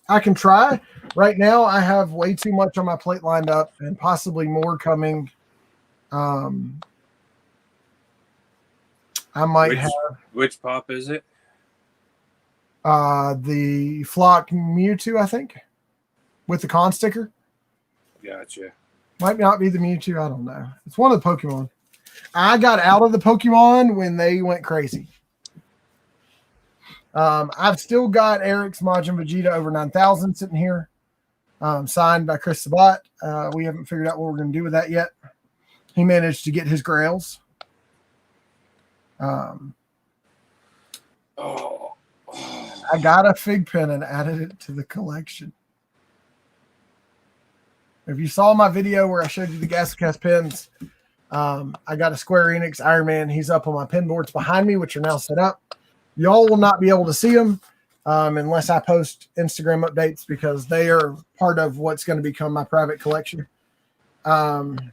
I can try. Right now, I have way too much on my plate lined up and possibly more coming. I might have. Which pop is it? The Flock Mewtwo, I think, with the con sticker. Gotcha. Might not be the Mewtwo. I don't know. It's one of the Pokemon. I got out of the Pokemon when they went crazy. I've still got Eric's Majin Vegeta over 9,000 sitting here, signed by Chris Sabat. We haven't figured out what we're going to do with that yet. He managed to get his grails. I I got a fig pen and added it to the collection. If you saw my video where I showed you the Gascast pins, I got a Square Enix Iron Man. He's up on my pin boards behind me, which are now set up. Y'all will not be able to see them unless I post Instagram updates because they are part of what's going to become my private collection. And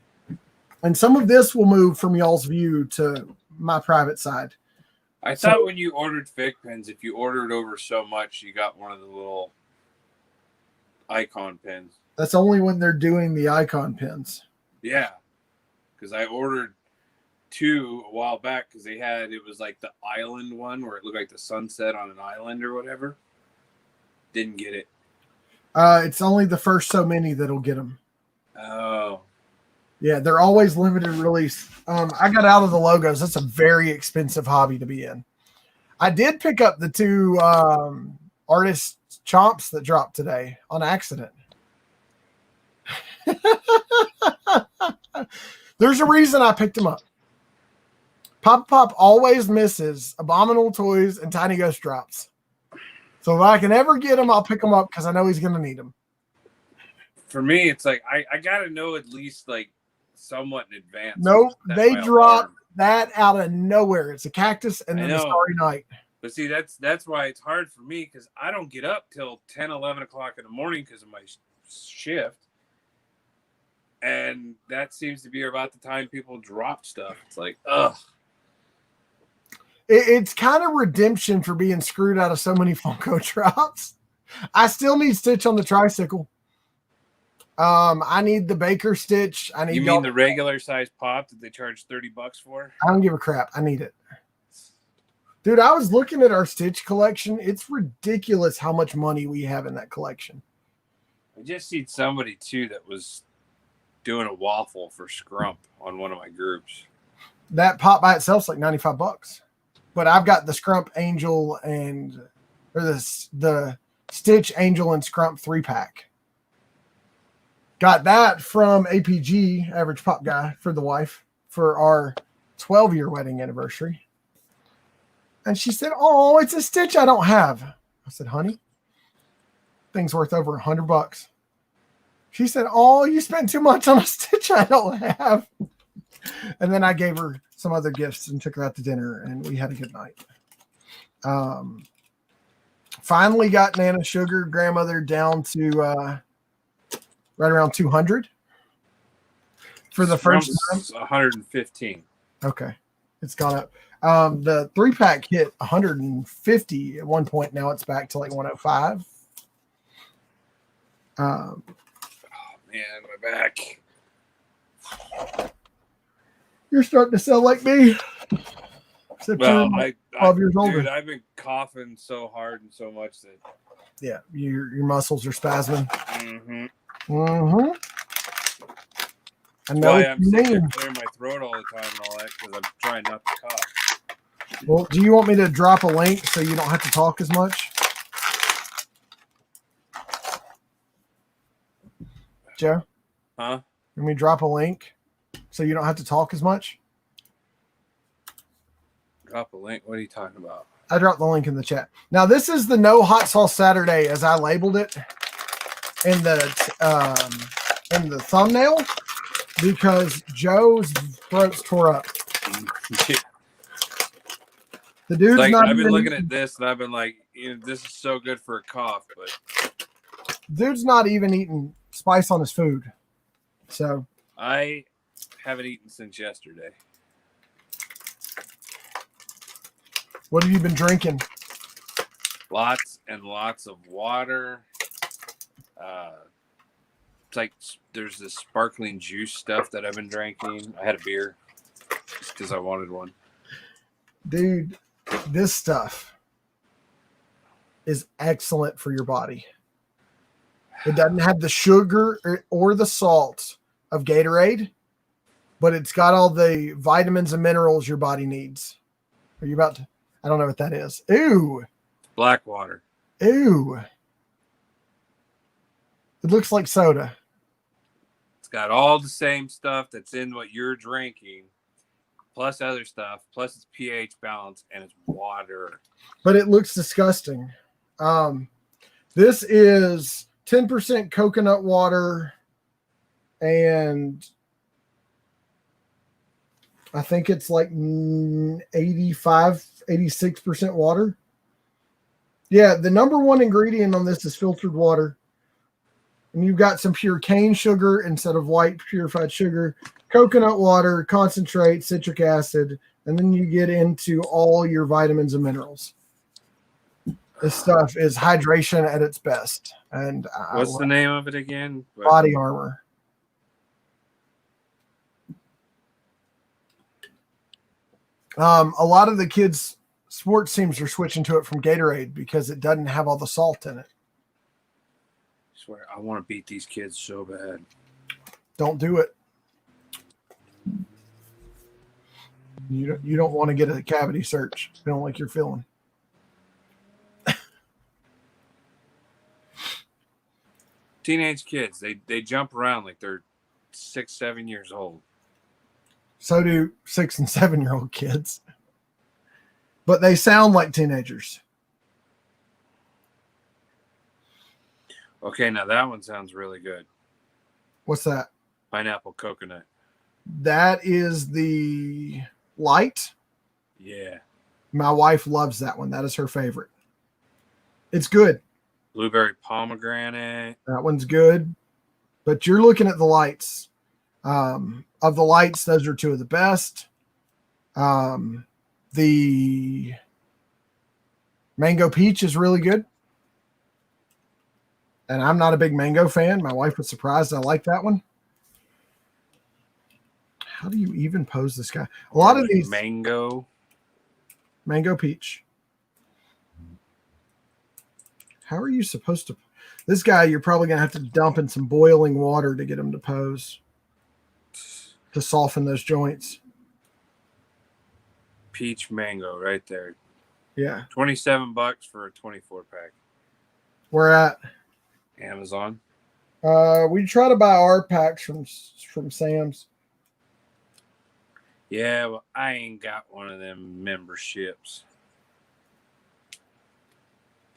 some of this will move from y'all's view to my private side. I thought when you ordered fig pins, if you ordered over so much, you got one of the little icon pins. That's only when they're doing the icon pins. Yeah, because I ordered 2 a while back because it was like the island one where it looked like the sunset on an island or whatever. Didn't get it. It's only the first so many that'll get them. Oh. Yeah, they're always limited release. I got out of the logos. That's a very expensive hobby to be in. I did pick up the 2 artist chomps that dropped today on accident. There's a reason I picked them up. Pop always misses Abominable Toys and Tiny Ghost drops. So if I can ever get him, I'll pick him up because I know he's going to need them. For me, it's like I got to know at least like somewhat in advance. Nope, they dropped that out of nowhere. It's a cactus and then the Starry Night. But see, that's why it's hard for me because I don't get up till 10, 11 o'clock in the morning because of my shift. And that seems to be about the time people drop stuff. It's like, ugh. It's kind of redemption for being screwed out of so many Funko drops. I still need Stitch on the tricycle. I need the Baker Stitch. You mean the regular size pop that they charge $30 for? I don't give a crap. I need it. Dude, I was looking at our Stitch collection. It's ridiculous how much money we have in that collection. I just seen somebody too that was doing a waffle for Scrump on one of my groups. That pop by itself is like $95. But I've got the Scrump Angel or the Stitch Angel and Scrump 3-pack. Got that from APG, Average Pop Guy, for the wife for our 12-year wedding anniversary. And she said, "Oh, it's a Stitch I don't have." I said, "Honey, thing's worth over $100. She said, "Oh, you spent too much on a Stitch I don't have." And then I gave her some other gifts and took her out to dinner, and we had a good night. Finally got Nana Sugar grandmother down to right around 200 for the first time. 115. Okay, it's gone up. The 3-pack hit 150 at one point. Now it's back to like 105. Oh man, my back. You're starting to sound like me. Except well, you're 12 years older. Dude, I've been coughing so hard and so much that your muscles are spasming. Mm-hmm. Mm-hmm. I know. Why I'm sick and clearing my throat all the time and all that because I'm trying not to cough. Well, do you want me to drop a link so you don't have to talk as much? Joe? Huh? Let me drop a link so you don't have to talk as much. Drop a link? What are you talking about? I dropped the link in the chat. Now, this is the No Hotsauce Saturday as I labeled it in the thumbnail because Joe's throat's tore up. The dude's like, not I've been looking at this and I've been like, this is so good for a cough, but dude's not even eating spice on his food. So I haven't eaten since yesterday. What have you been drinking? Lots and lots of water. It's like there's this sparkling juice stuff that I've been drinking. I had a beer just because I wanted one. Dude, this stuff is excellent for your body. It doesn't have the sugar or the salt of Gatorade, but it's got all the vitamins and minerals your body needs. Are you about to? I don't know what that is. Ooh. Black water. Ooh. It looks like soda. It's got all the same stuff that's in what you're drinking, plus other stuff, plus it's pH balanced, and it's water. But it looks disgusting. This is 10% coconut water, and I think it's like 86% water. Yeah, the number one ingredient on this is filtered water. And you've got some pure cane sugar instead of white purified sugar, coconut water, concentrate, citric acid, and then you get into all your vitamins and minerals. This stuff is hydration at its best. And what's the name of it again? Body Armor. A lot of the kids' sports teams are switching to it from Gatorade because it doesn't have all the salt in it. I swear, I want to beat these kids so bad. Don't do it. You don't want to get a cavity search. You don't like your feeling. Teenage kids, they jump around like they're 6, 7 years old. So do 6 and 7-year-old kids. But they sound like teenagers. Okay, now that one sounds really good. What's that? Pineapple coconut. That is the light. Yeah. My wife loves that one. That is her favorite. It's good. Blueberry pomegranate. That one's good. But you're looking at the lights. Of the lights, those are two of the best. The mango peach is really good. And I'm not a big mango fan. My wife was surprised I like that one. How do you even pose this guy? A lot of these mango peach. How are you supposed to? This guy, you're probably going to have to dump in some boiling water to get him to pose, to soften those joints. Peach mango right there. Yeah. $27 for a 24-pack. Where at? Amazon. We try to buy our packs from Sam's. Yeah, well, I ain't got one of them memberships.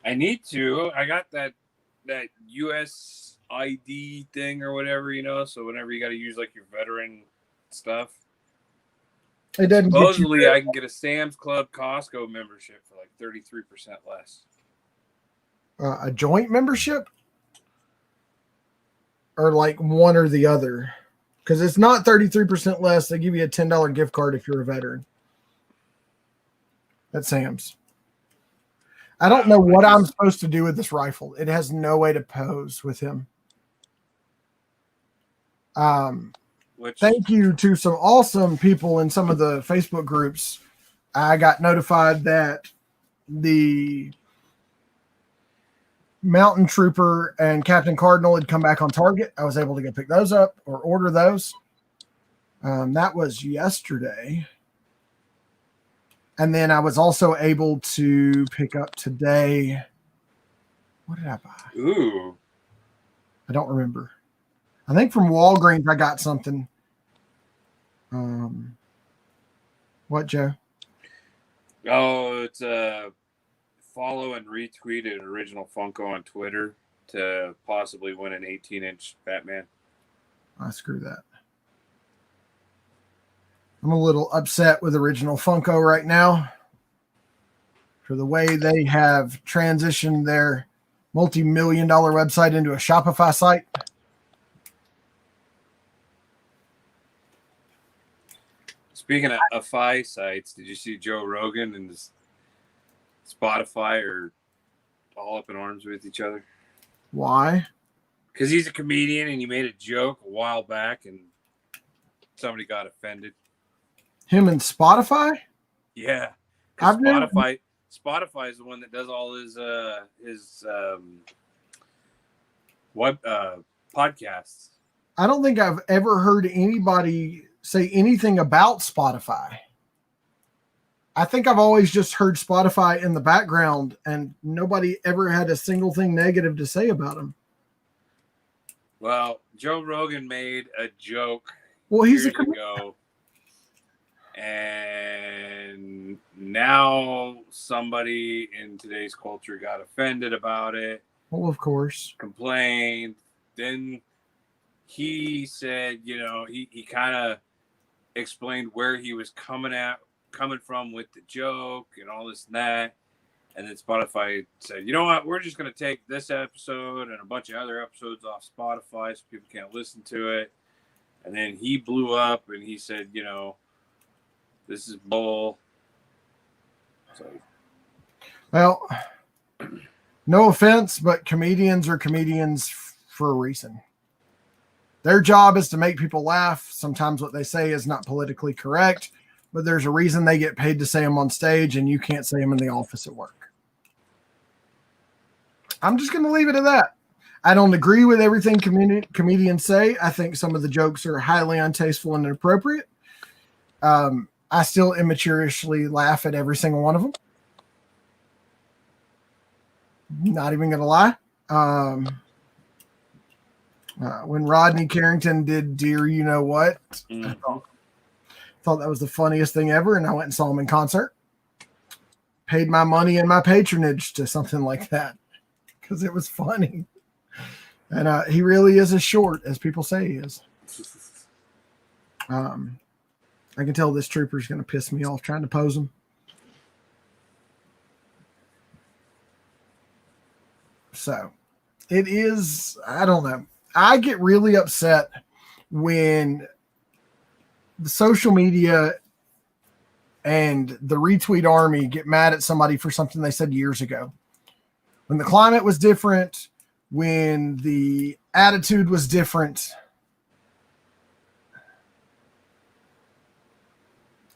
I need to. I got that US ID thing or whatever, so whenever you got to use like your veteran stuff. It doesn't. Supposedly, I can get a Sam's Club Costco membership for like 33% less. A joint membership? Or like one or the other? Because it's not 33% less. They give you a $10 gift card if you're a veteran. At Sam's. I don't know what I'm supposed to do with this rifle. It has no way to pose with him. Thank you to some awesome people in some of the Facebook groups. I got notified that the Mountain Trooper and Captain Cardinal had come back on target. I was able to go pick those up or order those. That was yesterday. And then I was also able to pick up today. What did I buy? Ooh. I don't remember. I think from Walgreens I got something. What, Joe? Oh, it's follow and retweet an original Funko on Twitter to possibly win an 18-inch Batman. Screw that. I'm a little upset with Original Funko right now for the way they have transitioned their multi-million-dollar website into a Shopify site. Speaking of FI sites, did you see Joe Rogan and Spotify are all up in arms with each other? Why? Because he's a comedian and he made a joke a while back and somebody got offended. Him and Spotify? Yeah. Spotify is the one that does all his web podcasts. I don't think I've ever heard anybody say anything about Spotify. I think I've always just heard Spotify in the background and nobody ever had a single thing negative to say about him. Well, Joe Rogan made a joke he's years ago. And now somebody in today's culture got offended about it. Well, of course. Complained. Then he said, he kind of explained where he was coming from with the joke and all this and that. And then Spotify said, you know what, we're just going to take this episode and a bunch of other episodes off Spotify so people can't listen to it. And then he blew up and he said, this is bull. So, well, no offense, but comedians are comedians for a reason. Their job is to make people laugh. Sometimes what they say is not politically correct, but there's a reason they get paid to say them on stage, and you can't say them in the office at work. I'm just going to leave it at that. I don't agree with everything comedians say. I think some of the jokes are highly untasteful and inappropriate. I still immaturely laugh at every single one of them. Not even going to lie. When Rodney Carrington did Dear You Know What, I thought that was the funniest thing ever, and I went and saw him in concert. Paid my money and my patronage to something like that because it was funny. And he really is as short as people say he is. I can tell this trooper's going to piss me off trying to pose him. So it is, I don't know. I get really upset when the social media and the retweet army get mad at somebody for something they said years ago. When the climate was different, when the attitude was different,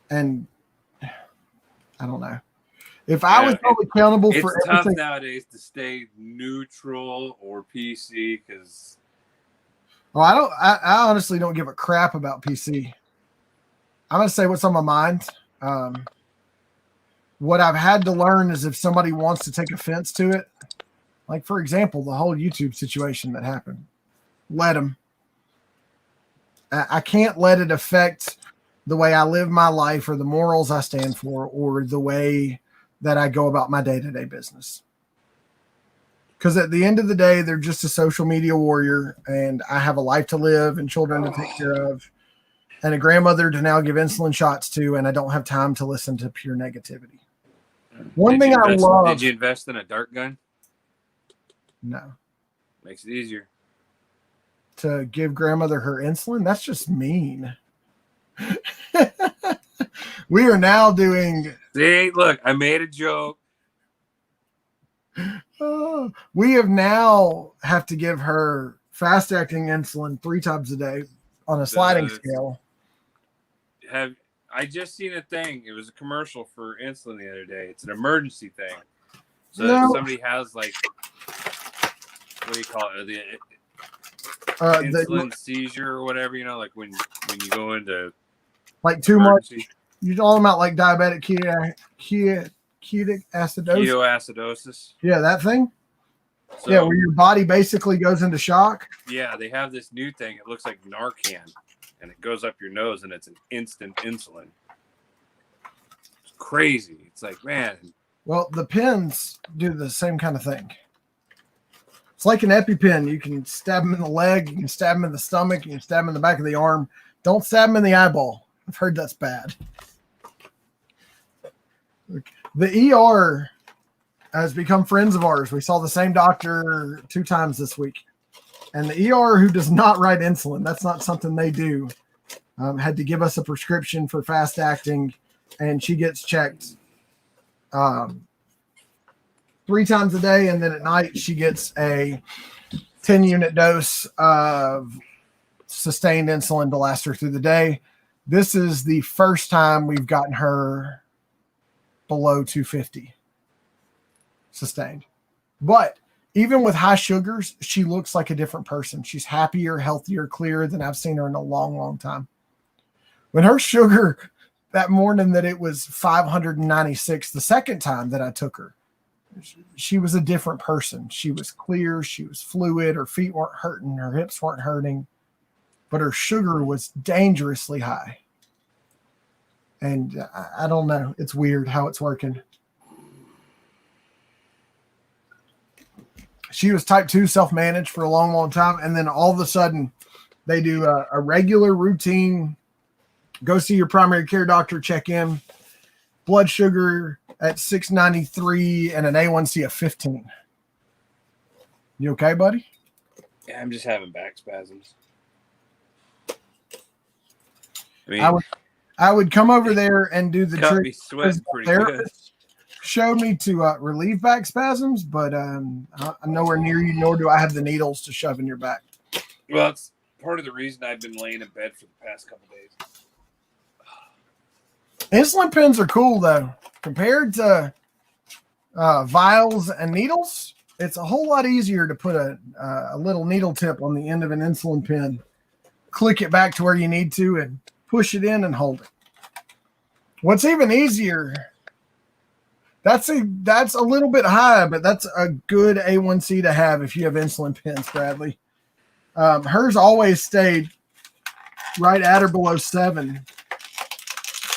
and I don't know. If I was held accountable for everything. It's tough nowadays to stay neutral or PC because. Well, I honestly don't give a crap about PC. I'm going to say what's on my mind. What I've had to learn is if somebody wants to take offense to it, like, for example, the whole YouTube situation that happened, let them. I can't let it affect the way I live my life or the morals I stand for or the way that I go about my day-to-day business. Because at the end of the day, they're just a social media warrior, and I have a life to live and children to take care of and a grandmother to now give insulin shots to, and I don't have time to listen to pure negativity. Did you invest in a dart gun? No. Makes it easier. To give grandmother her insulin? That's just mean. We are now doing. See, look, I made a joke. We have to give her fast acting insulin 3 times a day on a sliding scale. I just seen a thing. It was a commercial for insulin the other day. It's an emergency thing. So if somebody has what do you call it? Insulin seizure or whatever, like when you go into like too emergency. Much. You're talking about like diabetic ketic acidosis. Ketoacidosis. Yeah, that thing. So, yeah, where your body basically goes into shock. Yeah, they have this new thing. It looks like Narcan, and it goes up your nose, and it's an instant insulin. It's crazy. It's like, man. Well, the pens do the same kind of thing. It's like an EpiPen. You can stab them in the leg, you can stab them in the stomach, you can stab them in the back of the arm. Don't stab them in the eyeball. I've heard that's bad. The ER has become friends of ours. We saw the same doctor 2 times this week. And the ER, who does not write insulin, that's not something they do, had to give us a prescription for fast acting, and she gets checked 3 times a day, and then at night she gets a 10-unit dose of sustained insulin to last her through the day. This is the first time we've gotten her below 250 sustained. But even with high sugars, she looks like a different person. She's happier, healthier, clearer than I've seen her in a long, long time. When her sugar that morning that it was 596, the second time that I took her, she was a different person. She was clear. She was fluid. Her feet weren't hurting. Her hips weren't hurting. But her sugar was dangerously high. And I don't know. It's weird how it's working. She was type 2 self-managed for a long, long time. And then all of a sudden they do a regular routine, go see your primary care doctor, check in, blood sugar at 693 and an A1C of 15. You okay, buddy? Yeah, I'm just having back spasms. I mean, I would come over there and do the got trick. me sweating pretty good. Showed me to relieve back spasms, but I'm nowhere near you, nor do I have the needles to shove in your back. Well, it's part of the reason I've been laying in bed for the past couple days. Insulin pens are cool, though. Compared to vials and needles, it's a whole lot easier to put a little needle tip on the end of an insulin pen, click it back to where you need to, and push it in and hold it. What's even easier, that's a little bit high, but that's a good A1C to have if you have insulin pens, Bradley. Hers always stayed right at or below 7.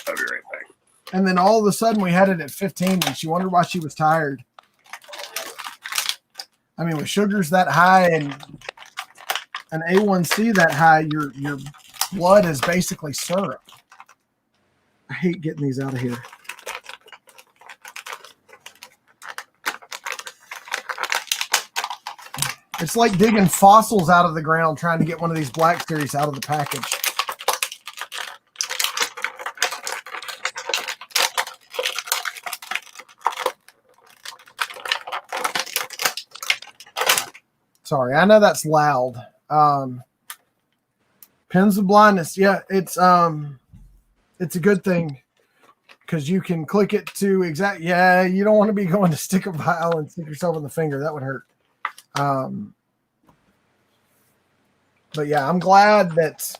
I'll be right back. And then all of a sudden we had it at 15, and she wondered why she was tired. I mean, with sugars that high and an A1C that high, your blood is basically syrup. I hate getting these out of here. It's like digging fossils out of the ground trying to get one of these Black Series out of the package. Sorry, I know that's loud. Pens of blindness. Yeah, it's a good thing because you can click it to exact. Yeah, you don't want to be going to stick a vial and stick yourself in the finger. That would hurt. But yeah, I'm glad that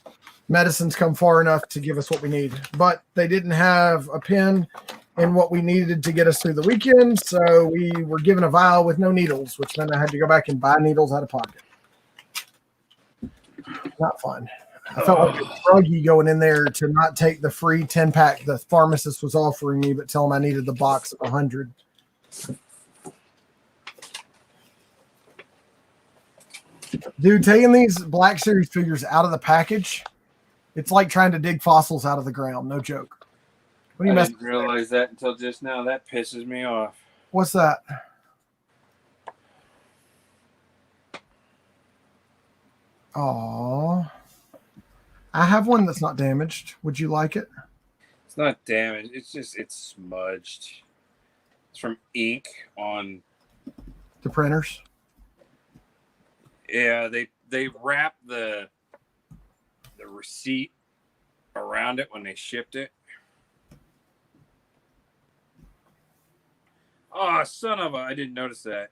medicine's come far enough to give us what we need. But they didn't have a pen in what we needed to get us through the weekend, so we were given a vial with no needles, which meant I had to go back and buy needles out of pocket. Not fun. I felt like a druggie going in there to not take the free 10-pack the pharmacist was offering me, but tell him I needed the box of 100. Dude, taking these Black Series figures out of the package, it's like trying to dig fossils out of the ground. No joke. What do you I didn't realize that until just now. That pisses me off. What's that? Oh, I have one that's not damaged. Would you like it? It's not damaged. It's smudged. It's from ink on the printers. Yeah, they wrap the receipt around it when they shipped it. Oh, son of a! I didn't notice that.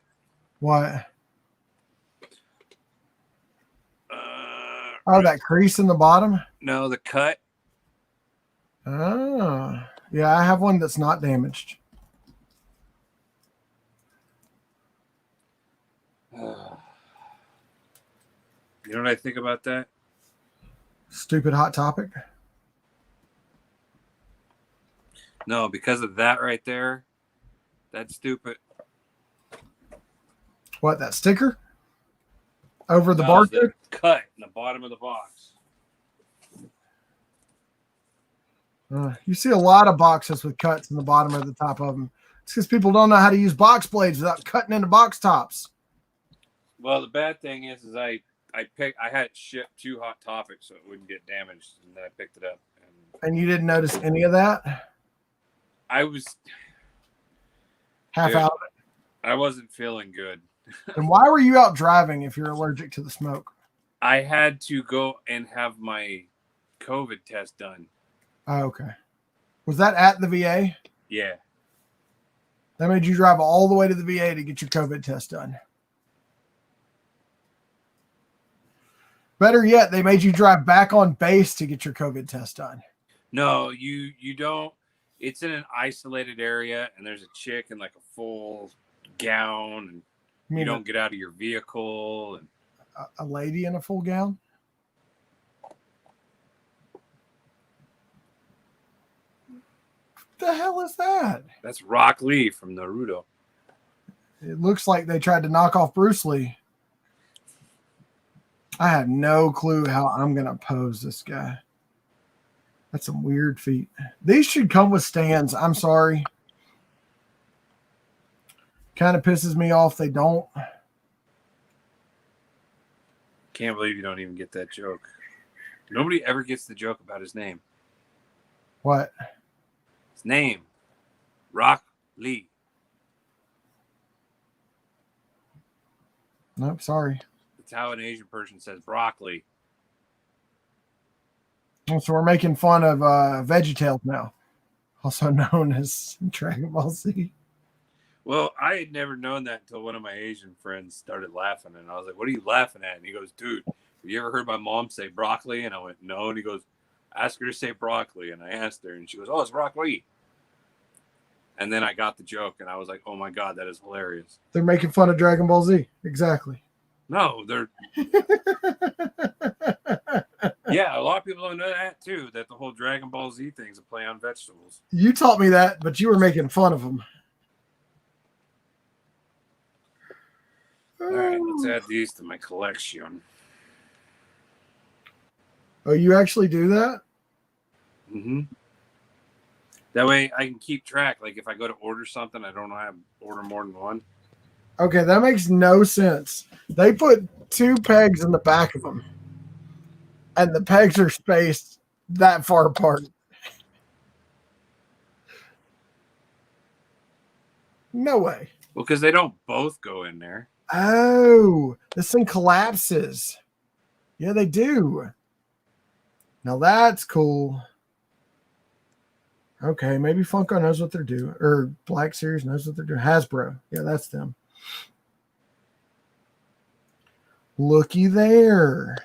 What? Oh, that crease in the bottom? No, the cut. Oh, yeah, I have one that's not damaged. You know what I think about that? Stupid Hot Topic? No, because of that right there. That's stupid. What, that sticker? Over the No, barcode? the cut in the bottom of the box. You see a lot of boxes with cuts in the bottom or the top of them. It's because people don't know how to use box blades without cutting into box tops. Well, the bad thing is I had it shipped to Hot Topic so it wouldn't get damaged, and then I picked it up. And you didn't notice any of that? I was half out of it. I wasn't feeling good. And why were you out driving if you're allergic to the smoke? I had to go and have my COVID test done. Oh, okay. Was that at the VA? Yeah. That made you drive all the way to the VA to get your COVID test done. Better yet, they made you drive back on base to get your COVID test done. No, you don't. It's in an isolated area, and there's a chick in like a full gown, and you don't get out of your vehicle. And a lady in a full gown? What the hell is that? That's Rock Lee from Naruto. It looks like they tried to knock off Bruce Lee. I have no clue how I'm going to pose this guy. That's some weird feet. These should come with stands. I'm sorry. Kind of pisses me off they don't. Can't believe you don't even get that joke. Nobody ever gets the joke about his name. What? His name, Rock Lee. Nope, sorry. That's how an Asian person says broccoli. So we're making fun of VeggieTales now, also known as Dragon Ball Z. Well, I had never known that until one of my Asian friends started laughing, and I was like, "What are you laughing at?" And he goes, "Dude, have you ever heard my mom say broccoli?" And I went, "No." And he goes, "Ask her to say broccoli." And I asked her, and she goes, "Oh, it's broccoli." And then I got the joke, and I was like, "Oh my god, that is hilarious." They're making fun of Dragon Ball Z. Exactly. No, they're yeah. A lot of people don't know that too. That the whole Dragon Ball Z thing's a play on vegetables. You taught me that, but you were making fun of them. All right, let's add these to my collection. Oh, you actually do that? Mm-hmm. That way I can keep track. Like if I go to order something, I don't have to order more than one. Okay, that makes no sense. They put 2 pegs in the back of them, and the pegs are spaced that far apart. No way. Well, because they don't both go in there. Oh, this thing collapses. Yeah, they do. Now that's cool. Okay, maybe Funko knows what they're doing, or Black Series knows what they're doing. Hasbro. Yeah, that's them. Looky there.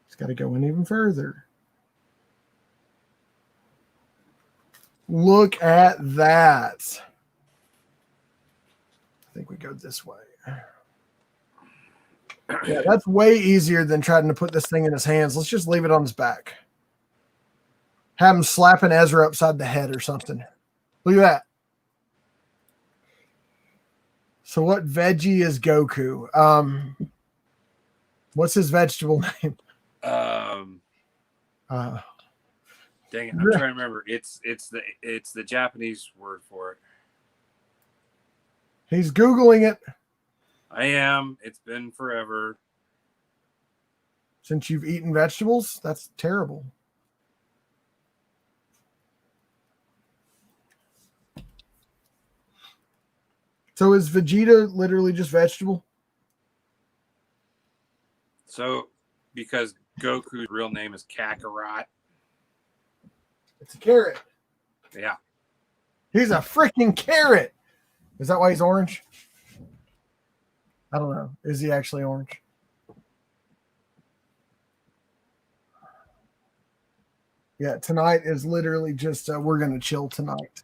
It's got to go in even further. Look at that. I think we go this way. Yeah, that's way easier than trying to put this thing in his hands. Let's just leave it on his back. Have him slapping Ezra upside the head or something. Look at that. So what veggie is Goku? What's his vegetable name? Dang it, I'm trying to remember. It's the Japanese word for it. He's Googling it. I am. It's been forever. Since you've eaten vegetables? That's terrible. So is Vegeta literally just vegetable? So, because Goku's real name is Kakarot. It's a carrot. Yeah. He's a freaking carrot. Is that why he's orange? I don't know. Is he actually orange? Yeah, tonight is literally just we're going to chill tonight.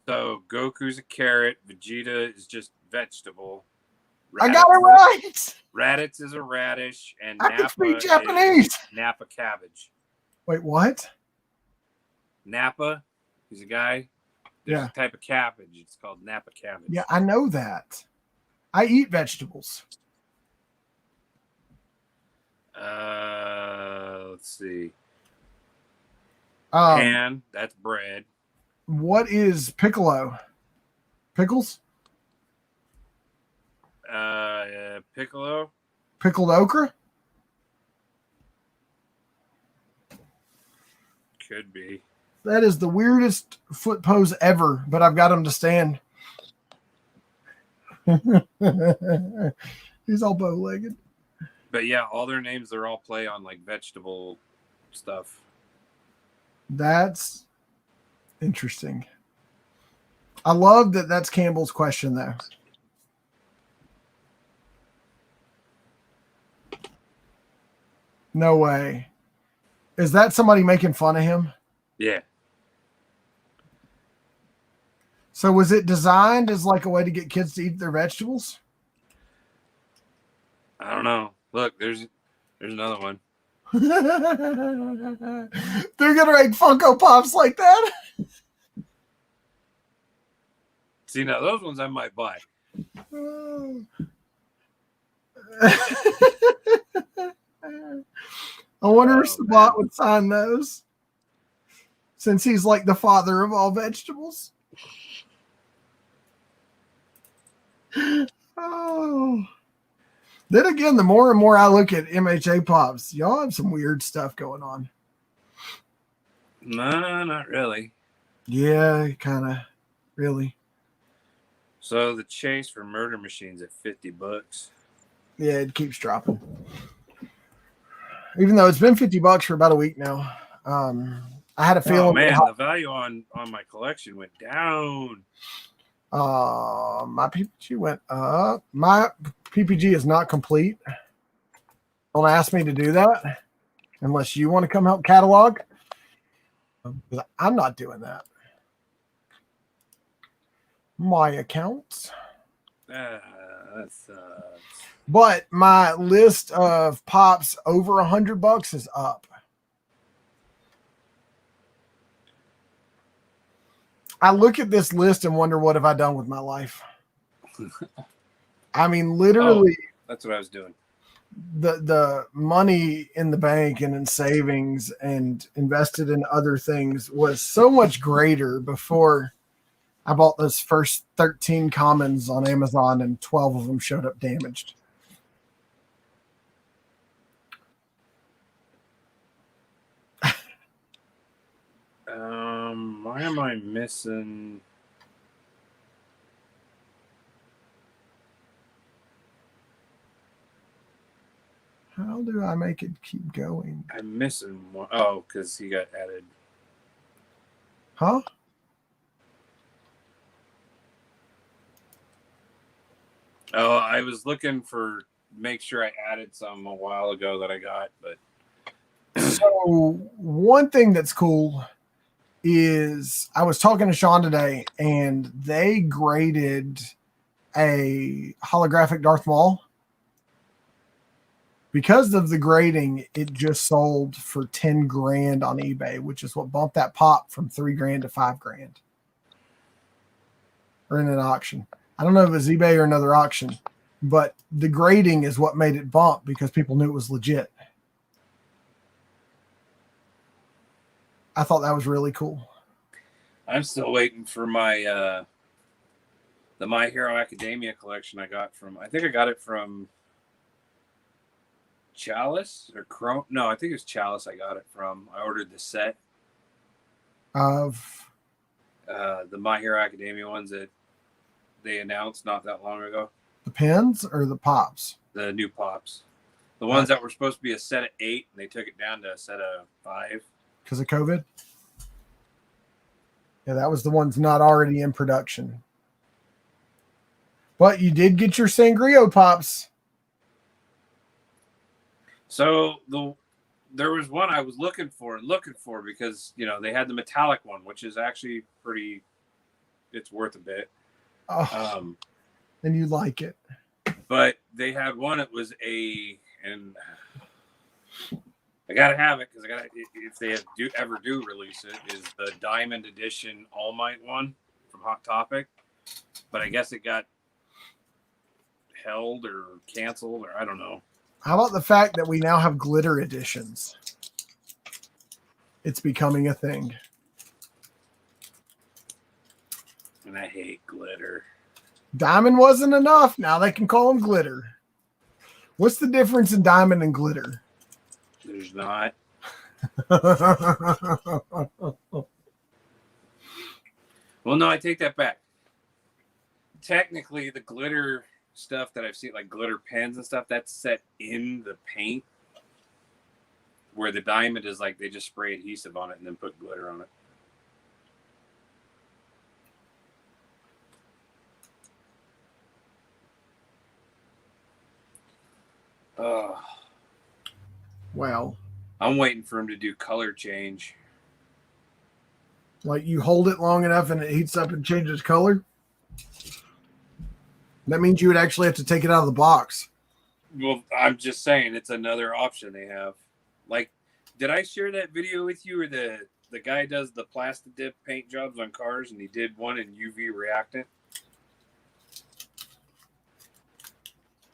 So Goku's a carrot. Vegeta is just vegetable. I got it right. Raditz is a radish, and I can Nappa speak Japanese. is Napa cabbage. Wait, what? Nappa, he's a guy. There's a type of cabbage. It's called Napa cabbage. Yeah, I know that. I eat vegetables. Let's see. Pan, that's bread. What is piccolo? Pickles? Piccolo. Pickled okra? Could be. That is the weirdest foot pose ever, but I've got him to stand. He's all bow-legged. But yeah, all their names, they're all play on like vegetable stuff. That's interesting. I love that that's Campbell's question, though. No way. Is that somebody making fun of him? Yeah. So was it designed as like a way to get kids to eat their vegetables? I don't know. Look, there's another one. They're gonna make Funko Pops like that. See, now those ones I might buy. I wonder if Oh, Sabat man. would sign those, since he's like the father of all vegetables. Oh. Then again, the more and more I look at MHA pops, y'all have some weird stuff going on. No, not really. Yeah, kind of. Really. So the chase for Murder Machines at $50. Yeah, it keeps dropping. Even though it's been $50 for about a week now. I had a Oh feeling. man, the value on my collection went down. My PPG went up. My PPG is not complete. Don't ask me to do that unless you want to come help catalog. I'm not doing that. My accounts. That sucks. But my list of pops over $100 is up. I look at this list and wonder, what have I done with my life? I mean, literally, that's what I was doing. The money in the bank and in savings and invested in other things was so much greater before I bought those first 13 commons on Amazon, and 12 of them showed up damaged. Why am I missing? How do I make it keep going? I'm missing one. Oh, because he got added. Huh? Oh, I was looking for, make sure I added some a while ago that I got, but. So one thing that's cool is I was talking to Sean today, and they graded a holographic Darth Maul. Because of the grading, it just sold for 10 grand on eBay, which is what bumped that pop from 3 grand to 5 grand. Or in an auction. I don't know if it was eBay or another auction, but the grading is what made it bump because people knew it was legit. I thought that was really cool. I'm still waiting for my the My Hero Academia collection I got from, I think I got it from Chalice or Chrome. No, I think it was Chalice I got it from. I ordered the set Of the My Hero Academia ones that they announced not that long ago. the pins or the pops? The new pops. The ones that were supposed to be a set of 8, and they took it down to a set of 5. Because of COVID? Yeah, that was the ones not already in production. But you did get your Sangrio pops. So there was one I was looking for because, you know, they had the metallic one, which is actually pretty, it's worth a bit. Oh, and you like it. But they had one, it was and I got to have it because if they ever do release it, is the Diamond Edition All Might one from Hot Topic. But I guess it got held or canceled, or I don't know. How about the fact that we now have glitter editions? It's becoming a thing. And I hate glitter. Diamond wasn't enough. Now they can call them glitter. What's the difference in diamond and glitter? There's not. Well, no, I take that back. Technically, the glitter stuff that I've seen, like glitter pens and stuff, that's set in the paint. Where the diamond is like they just spray adhesive on it and then put glitter on it. Well, I'm waiting for him to do color change. like you hold it long enough and it heats up and changes color? That means you would actually have to take it out of the box. Well, I'm just saying it's another option they have. Like, did I share that video with you where the guy does the plastic dip paint jobs on cars and he did one in UV reactant?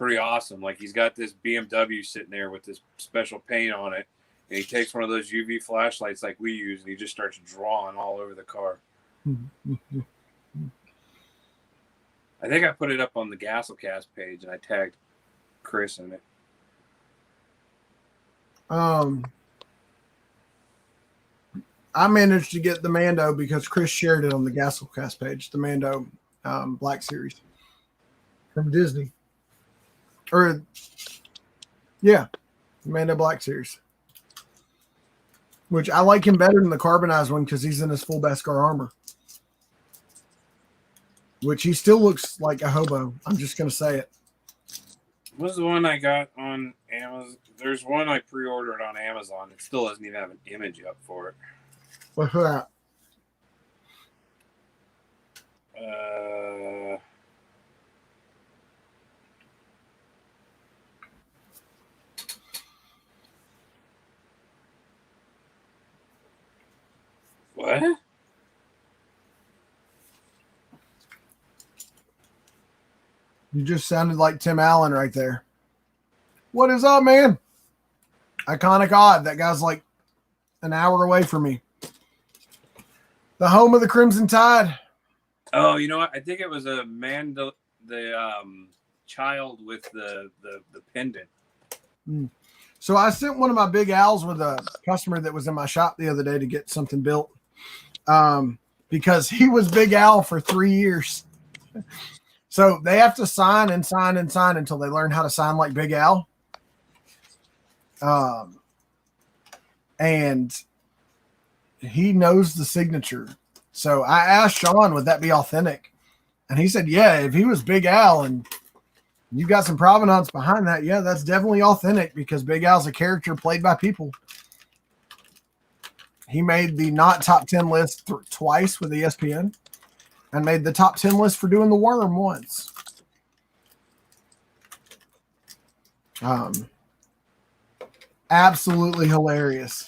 pretty awesome. Like he's got this BMW sitting there with this special paint on it, and he takes one of those UV flashlights like we use, and he just starts drawing all over the car. I think I put it up on the Gasolcast page, and I tagged Chris in it. I managed to get the Mando because Chris shared it on the Gasolcast page, the Mando Black Series from Disney. The Mando Black Series. Which I like him better than the carbonized one because he's in his full Beskar armor. Which he still looks like a hobo. I'm just going to say it. What was the one I got on Amazon? There's one I pre-ordered on Amazon. It still doesn't even have an image up for it. What's that? What? You just sounded like Tim Allen right there. What is up, man? Iconic Odd. That guy's like an hour away from me. The home of the Crimson Tide. Oh, you know what? I think it was a man, the child with the pendant. So I sent one of my Big Owls with a customer that was in my shop the other day to get something built. Because he was Big Owl for 3 years. So they have to sign and sign and sign until they learn how to sign like Big Al. And he knows the signature. So I asked Sean, would that be authentic? And he said, yeah, if he was Big Al and you got some provenance behind that, yeah, that's definitely authentic because Big Al's a character played by people. He made the not top 10 list twice with ESPN. And made the top 10 list for doing the worm once. Absolutely hilarious.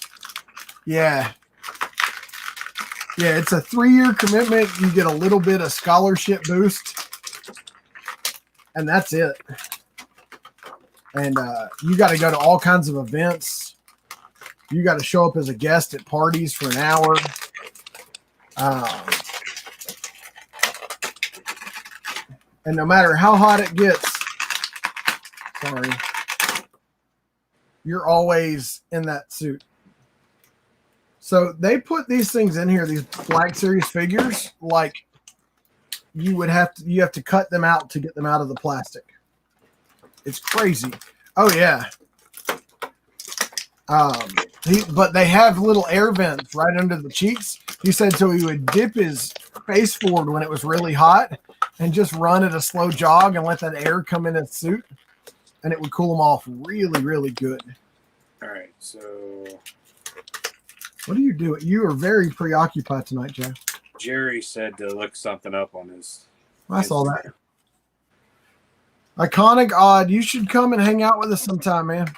Yeah. Yeah, it's a 3-year commitment. You get a little bit of scholarship boost. And that's it. And you got to go to all kinds of events. You got to show up as a guest at parties for an hour. And no matter how hot it gets, you're always in that suit. So they put these things in here, these Black Series figures, like you have to cut them out to get them out of the plastic. It's crazy. Oh yeah. But they have little air vents right under the cheeks. He said so he would dip his face forward when it was really hot and just run at a slow jog and let that air come in his suit, and it would cool him off really, really good. All right, so what are you doing? You are very preoccupied tonight, Joe. Jerry said to look something up on his. I saw that. Iconic Odd, you should come and hang out with us sometime, man.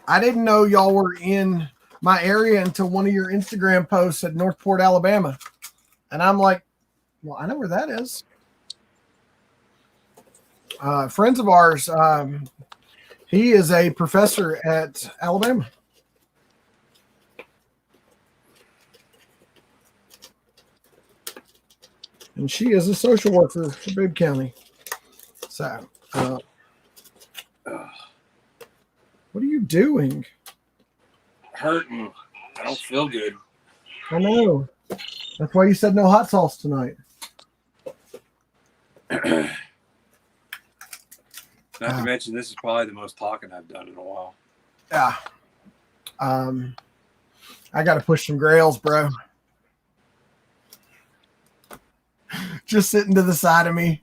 I didn't know y'all were in my area until one of your Instagram posts said Northport, Alabama. And I'm like, well, I know where that is. Friends of ours, he is a professor at Alabama. And she is a social worker for Bibb County. So, what are you doing? Hurting. I don't feel good. I know. That's why you said no hot sauce tonight. Not to mention, this is probably the most talking I've done in a while. Yeah. I got to push some grails, bro. Just sitting to the side of me.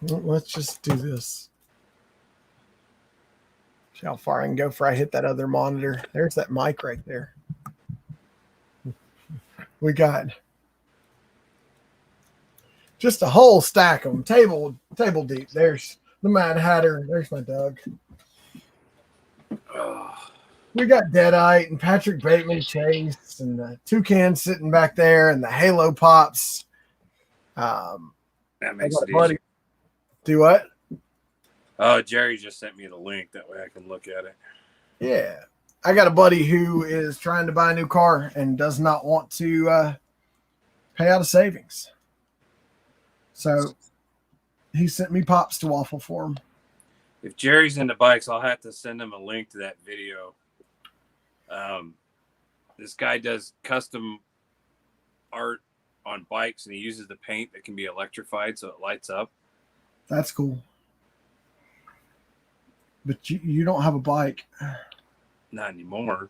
Let's just do this. See how far I can go before I hit that other monitor. There's that mic right there. We got just a whole stack of them, table deep. There's the Mad Hatter. There's my Doug. We got Deadite and Patrick Bateman Chase and the Toucan sitting back there and the Halo Pops. That makes it buddy. easy. Do what? Oh, Jerry just sent me the link. That way I can look at it. Yeah. I got a buddy who is trying to buy a new car and does not want to pay out of savings. So he sent me pops to waffle for him. If Jerry's into bikes, I'll have to send him a link to that video. This guy does custom art on bikes, and he uses the paint that can be electrified so it lights up. That's cool. But you don't have a bike. Not anymore.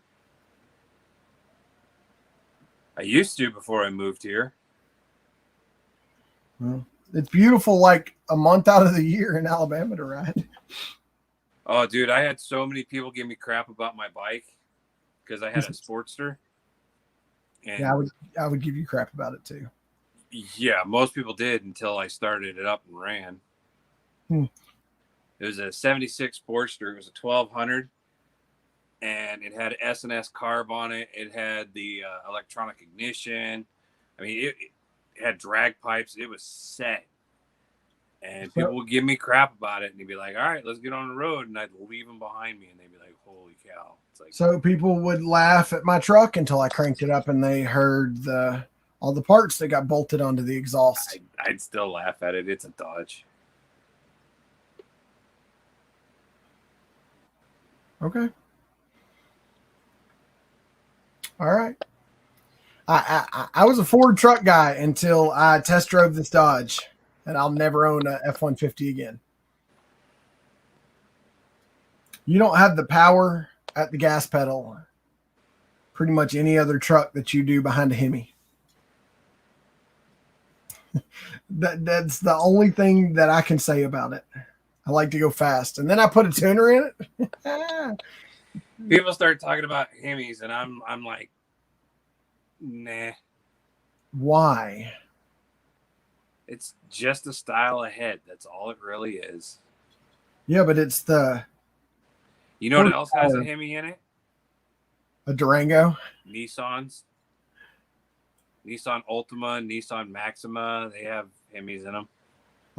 I used to before I moved here. Well, it's beautiful like a month out of the year in Alabama to ride. Oh, dude, I had so many people give me crap about my bike because I had a Sportster. And yeah, I would give you crap about it too. Yeah, most people did until I started it up and ran. It was a 76 Sportster. It was a 1200, and it had S&S carb on it. It had the electronic ignition. I mean, it had drag pipes. It was set. And people would give me crap about it, and they'd be like, all right, let's get on the road. And I'd leave them behind me, and they'd be like, holy cow. It's like, so people would laugh at my truck until I cranked it up and they heard all the parts that got bolted onto the exhaust. I'd still laugh at it. It's a Dodge. Okay. All right. I was a Ford truck guy until I test drove this Dodge, and I'll never own a F-150 again. You don't have the power at the gas pedal pretty much any other truck that you do behind a Hemi. That's the only thing that I can say about it. I like to go fast, and then I put a tuner in it. People start talking about Hemis, and I'm like, nah. Why? It's just a style of head. That's all it really is. Yeah, but it's the... You know what else has a Hemi in it? A Durango? Nissans. Nissan Altima, Nissan Maxima. They have Hemis in them.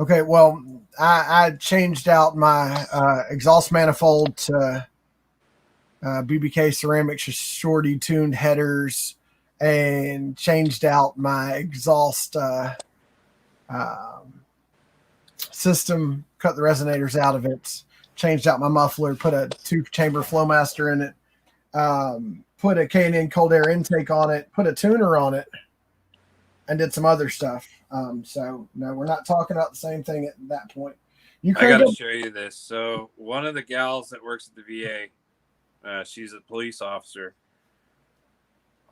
Okay, well, I changed out my exhaust manifold to BBK ceramic shorty tuned headers and changed out my exhaust system, cut the resonators out of it, changed out my muffler, put a 2-chamber Flowmaster in it, put a K&N cold air intake on it, put a tuner on it, and did some other stuff. So no, we're not talking about the same thing at that point. I got to show you this. So one of the gals that works at the VA, she's a police officer.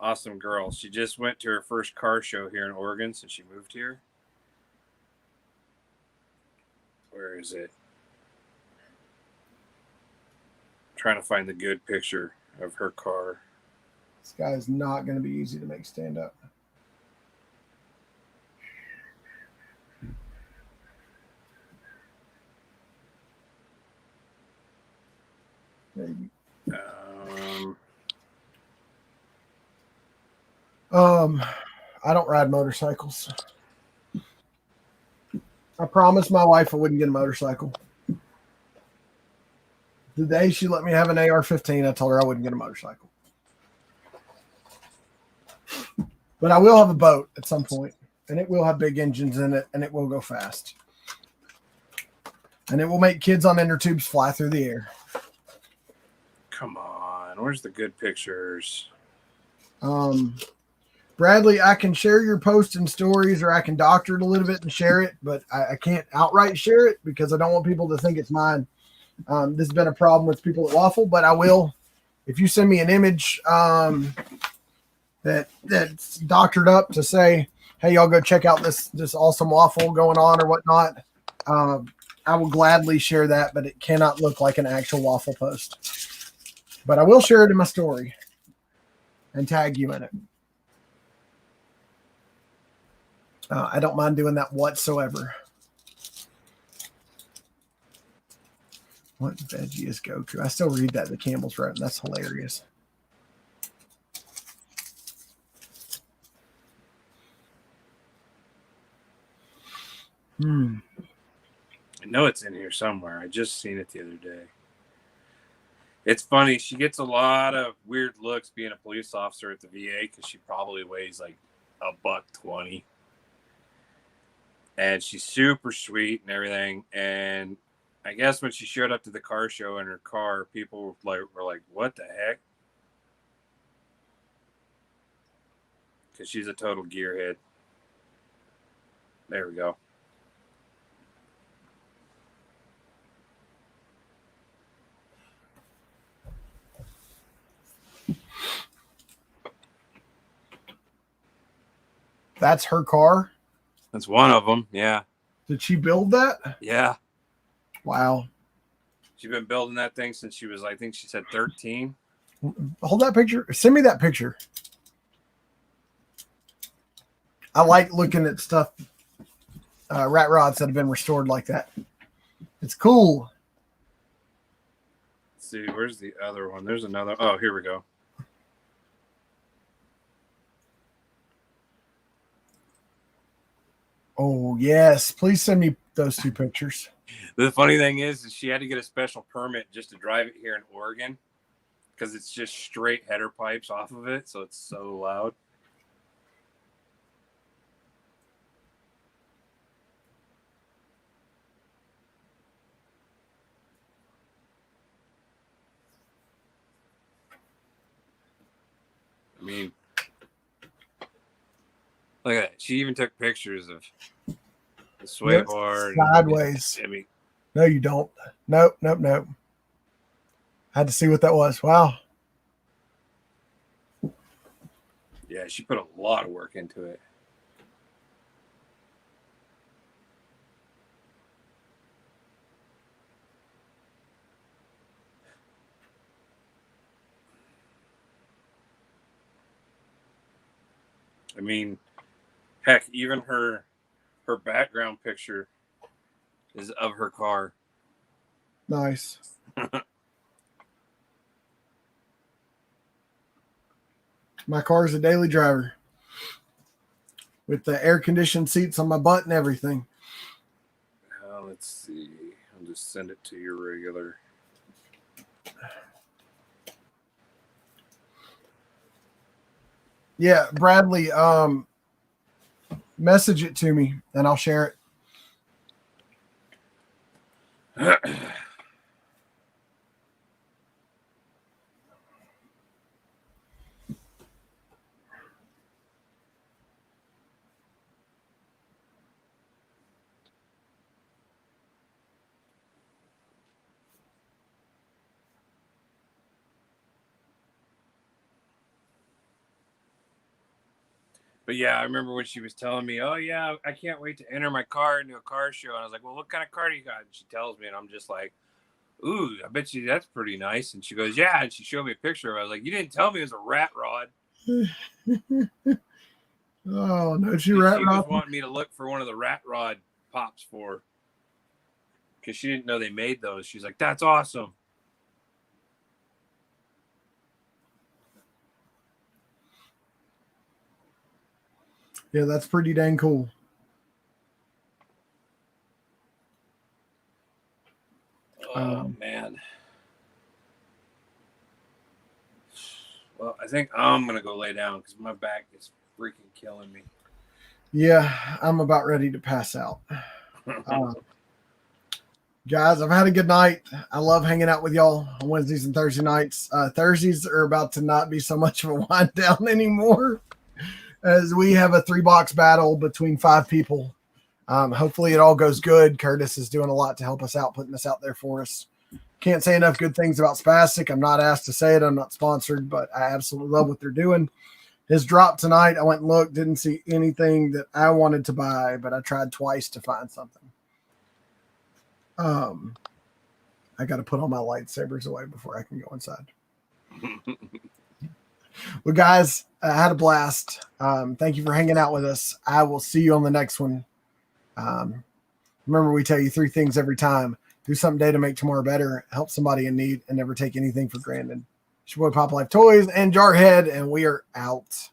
Awesome girl. She just went to her first car show here in Oregon since she moved here. Where is it? I'm trying to find the good picture of her car. This guy is not going to be easy to make stand up. Maybe. I don't ride motorcycles. I promised my wife I wouldn't get a motorcycle. The day she let me have an AR-15, I told her I wouldn't get a motorcycle. But I will have a boat at some point, and it will have big engines in it, and it will go fast. And it will make kids on inner tubes fly through the air. Come on, where's the good pictures? Bradley, I can share your post and stories, or I can doctor it a little bit and share it, but I can't outright share it because I don't want people to think it's mine. This has been a problem with people at Waffle, but I will. If you send me an image that's doctored up to say, hey, y'all go check out this awesome waffle going on or whatnot, I will gladly share that, but it cannot look like an actual waffle post. But I will share it in my story and tag you in it. I don't mind doing that whatsoever. What veggie is Goku? I still read that the Campbell's wrote, and that's hilarious. I know it's in here somewhere. I just seen it the other day. It's funny. She gets a lot of weird looks being a police officer at the VA because she probably weighs like $120. And she's super sweet and everything. And I guess when she showed up to the car show in her car, people were like, what the heck? Because she's a total gearhead. There we go. That's her car? That's one of them, yeah. Did she build that? Yeah. Wow. She's been building that thing since she was, I think she said 13. Hold that picture. Send me that picture. I like looking at stuff, rat rods that have been restored like that. It's cool. Let's see, where's the other one? There's another. Oh, here we go. Oh, yes. Please send me those 2 pictures. The funny thing is she had to get a special permit just to drive it here in Oregon because it's just straight header pipes off of it, so it's so loud. I mean, look at that. She even took pictures of the sway bar. Sideways. I mean, no, you don't. Nope. Had to see what that was. Wow. Yeah, she put a lot of work into it. I mean, heck, even her background picture is of her car. Nice. My car is a daily driver with the air-conditioned seats on my butt and everything. Let's see. I'll just send it to your regular. Yeah, Bradley, message it to me and I'll share it. But yeah, I remember when she was telling me, oh yeah, I can't wait to enter my car into a car show. And I was like, well, what kind of car do you got? And she tells me, and I'm just like, ooh, I bet you that's pretty nice. And she goes, yeah. And she showed me a picture. I was like, you didn't tell me it was a rat rod. Oh, no, she rat rod. She was wanting me to look for one of the rat rod pops for, because she didn't know they made those. She's like, that's awesome. Yeah, that's pretty dang cool. Oh, man. Well, I think I'm going to go lay down because my back is freaking killing me. Yeah, I'm about ready to pass out. Guys, I've had a good night. I love hanging out with y'all on Wednesdays and Thursday nights. Thursdays are about to not be so much of a wind down anymore, as we have a 3-box battle between 5 people. Hopefully it all goes good. Curtis is doing a lot to help us out, putting this out there for us. Can't say enough good things about Spastic. I'm not asked to say it. I'm not sponsored, but I absolutely love what they're doing. His drop tonight, I went and looked, didn't see anything that I wanted to buy, but I tried twice to find something. I got to put all my lightsabers away before I can go inside. Well, guys, I had a blast. Thank you for hanging out with us. I will see you on the next one. Remember, we tell you 3 things every time. Do something today to make tomorrow better. Help somebody in need and never take anything for granted. It's your boy Pop Life Toys and Jarhead, and we are out.